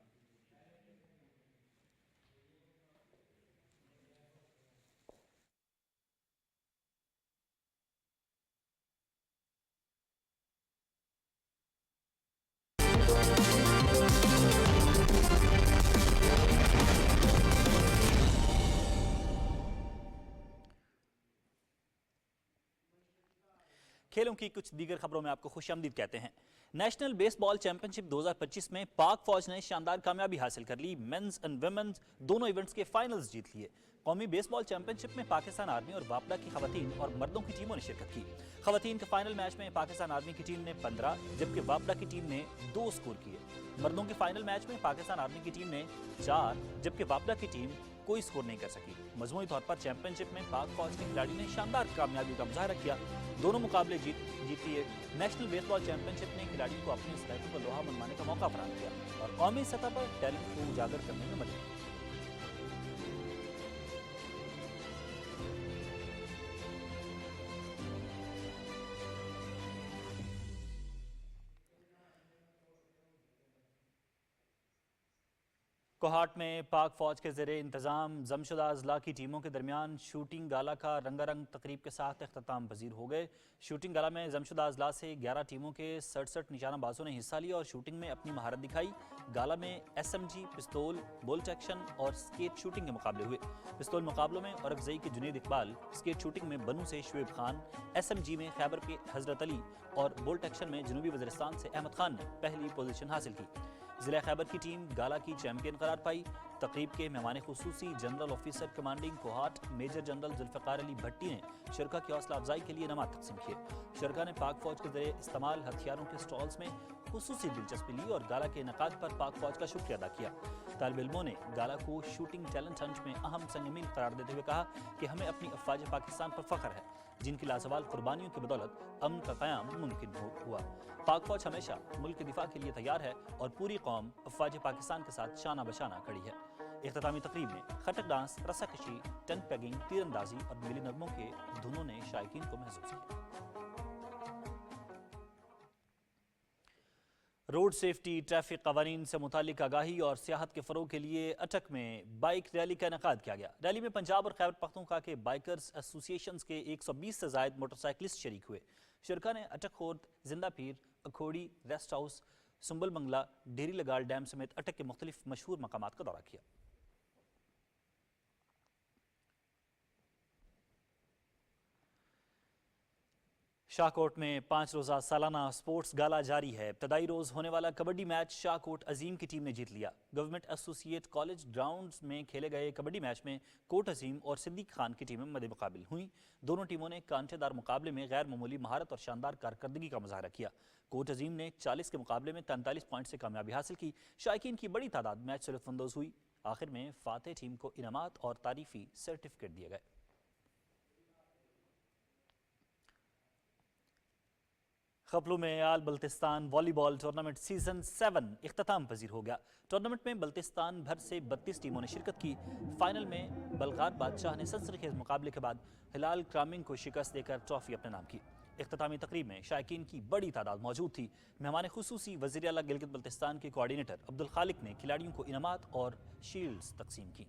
Speaker 3: کھیلوں کی کچھ دیگر خبروں میں آپ کو خوش آمدید کہتے ہیں۔ نیشنل بیس بال چیمپئن شپ 2025 میں پاک فوج نے شاندار کامیابی حاصل کر لی۔ مینز اینڈ ویمنز دونوں ایونٹس کے فائنلز جیت لیے۔ قومی بیس بال چیمپئن شپ میں پاکستان آرمی اور واپڈا کی خواتین اور مردوں کی ٹیموں نے شرکت کی۔ خواتین کے فائنل میچ میں پاکستان آرمی کی ٹیم نے 15 جبکہ واپڈا کی ٹیم نے 2 سکور کیے۔ مردوں کے فائنل میچ میں پاکستان آرمی کی ٹیم نے 4 جبکہ واپڈا کی ٹیم کوئی سکور نہیں کر سکی۔ مجموعی طور پر چیمپئن شپ میں پاک فوج کے کھلاڑی نے شاندار کامیابی کا مظاہرہ کیا۔ دونوں مقابلے جیت لیے۔ نیشنل بیس بال چیمپئن شپ نے کھلاڑیوں کو اپنی صلاحیتوں پر لوہا منوانے کا موقع فراہم کیا اور قومی سطح پر ٹیلنٹ کو اجاگر کرنے میں مدد کی۔ کوہاٹ میں پاک فوج کے زیر انتظام ضمشدہ اضلاع کی ٹیموں کے درمیان شوٹنگ گالا کا رنگا رنگ تقریب کے ساتھ اختتام پذیر ہو گئے۔ شوٹنگ گالا میں ضمشدہ اضلاع سے 11 ٹیموں کے 67 نشانہ بازوں نے حصہ لیا اور شوٹنگ میں اپنی مہارت دکھائی۔ گالا میں SMG، پستول، بولٹ ایکشن اور سکیٹ شوٹنگ کے مقابلے ہوئے۔ پستول مقابلوں میں اورکزئی کے جنید اقبال، سکیٹ شوٹنگ میں بنو سے شعیب خان، SMG میں خیبر کے حضرت علی اور بولٹ ایکشن میں جنوبی وزیرستان سے احمد خان نے پہلی پوزیشن حاصل کی۔ ضلع خیبر کی ٹیم گالا کی چیمپئن قرار پائی۔ تقریب کے مہمان خصوصی general officer commanding Kohat major general Zulfiqar Ali Bhatti نے شرکا کی حوصلہ افزائی کے لیے انعامات تقسیم کیے۔ شرکا نے پاک فوج کے ذریعے استعمال ہتھیاروں کے سٹالز میں خصوصی دلچسپی لی اور گالا کے انعقاد پر پاک فوج کا شکریہ ادا کیا۔ طالب علموں نے گالا کو شوٹنگ ٹیلنٹ ہنٹ میں اہم سنگ میل قرار دیتے ہوئے کہا کہ ہمیں اپنی افواج پاکستان پر فخر ہے جن کی لازوال قربانیوں کی بدولت امن کا قیام ممکن ہوا۔ پاک فوج ہمیشہ ملک کے دفاع کے لیے تیار ہے اور پوری قوم افواج پاکستان کے ساتھ شانہ بشانہ کھڑی ہے۔ اختتامی تقریب میں خٹک ڈانس، رسا کشی، ٹینک پیگنگ، تیر اندازی اور ملی نغموں کے دھنوں نے شائقین کو محظوظ کیا۔ روڈ سیفٹی، ٹریفک قوانین سے متعلق آگاہی اور سیاحت کے فروغ کے لیے اٹک میں بائک ریلی کا انعقاد کیا گیا۔ ریلی میں پنجاب اور خیبر پختونخوا کے بائکرز ایسوسی ایشنز کے 120 سے زائد موٹر سائیکلسٹ شریک ہوئے۔ شرکا نے اٹک خورد، زندہ پیر، اکھوڑی، ریسٹ ہاؤس، سنبل منگلہ، ڈیری لگال ڈیم سمیت اٹک کے مختلف مشہور مقامات کا دورہ کیا۔ شاہکوٹ میں 5 روزہ سالانہ سپورٹس گالا جاری ہے۔ ابتدائی روز ہونے والا کبڈی میچ شاہکوٹ عظیم کی ٹیم نے جیت لیا۔ گورنمنٹ ایسوسیٹ کالج گراؤنڈز میں کھیلے گئے کبڈی میچ میں کوٹ عظیم اور صدیق خان کی ٹیمیں مد مقابل ہوئیں۔ دونوں ٹیموں نے کانٹے دار مقابلے میں غیر معمولی مہارت اور شاندار کارکردگی کا مظاہرہ کیا۔ کوٹ عظیم نے 40 کے مقابلے میں 43 پوائنٹ سے کامیابی حاصل کی۔ شائقین کی بڑی تعداد میچ سے لطف اندوز ہوئی۔ آخر میں فاتح ٹیم کو انعامات اور تعریفی سرٹیفکیٹ دیے گئے۔ خپلو میں آل بلتستان والی بال ٹورنامنٹ سیزن 7 اختتام پذیر ہو گیا۔ ٹورنامنٹ میں بلتستان بھر سے 32 ٹیموں نے شرکت کی۔ فائنل میں بلغار بادشاہ نے سنسنی مقابلے کے بعد ہلال کرامنگ کو شکست دے کر ٹرافی اپنے نام کی۔ اختتامی تقریب میں شائقین کی بڑی تعداد موجود تھی۔ مہمان خصوصی وزیر اعلیٰ گلگت بلتستان کے کوارڈینیٹر عبدالخالق نے کھلاڑیوں کو انعامات اور شیلڈز تقسیم کی۔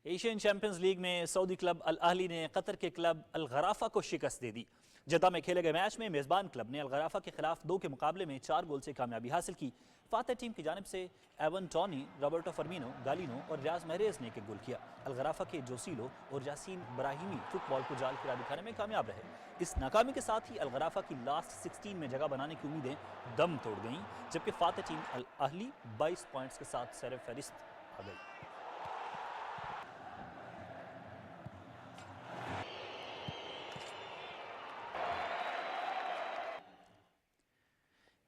Speaker 3: ایشین چیمپئنز لیگ میں سعودی کلب الاہلی نے قطر کے کلب الغرافہ کو شکست دے دی۔ جدہ میں کھیلے گئے میچ میں میزبان کلب نے الغرافہ کے خلاف 2 کے مقابلے میں 4 گول سے کامیابی حاصل کی۔ فاتح ٹیم کی جانب سے ایون ٹونی، روبرٹو فرمینو، گالینو اور ریاض محریز نے ایک گول کیا۔ الغرافہ کے جوسیلو اور یاسین براہیمی فٹ بال کو جال کرا دکھانے میں کامیاب رہے۔ اس ناکامی کے ساتھ ہی الغرافہ کی لاسٹ 16 میں جگہ بنانے کی امیدیں دم توڑ گئیں، جبکہ فاتح ٹیم الاہلی 22 پوائنٹس کے ساتھ سر فہرست آ گئی۔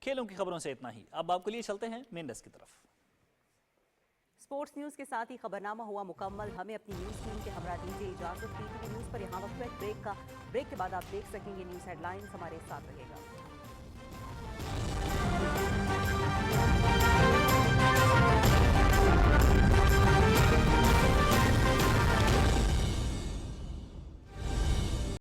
Speaker 3: کھیلوں کی خبروں سے اتنا ہی۔ اب آپ کے لیے چلتے ہیں مین ڈیسک کی طرف۔
Speaker 2: سپورٹس نیوز کے ساتھ ہی خبرنامہ ہوا مکمل۔ ہمیں اپنی نیوز ٹیم کے ہمراہ دیجیے اجازت۔ PTV نیوز پر یہاں وقت ہے بریک کا۔ بریک کے بعد آپ دیکھ سکیں گے نیوز ہیڈ لائنز۔ ہمارے ساتھ رہے گا۔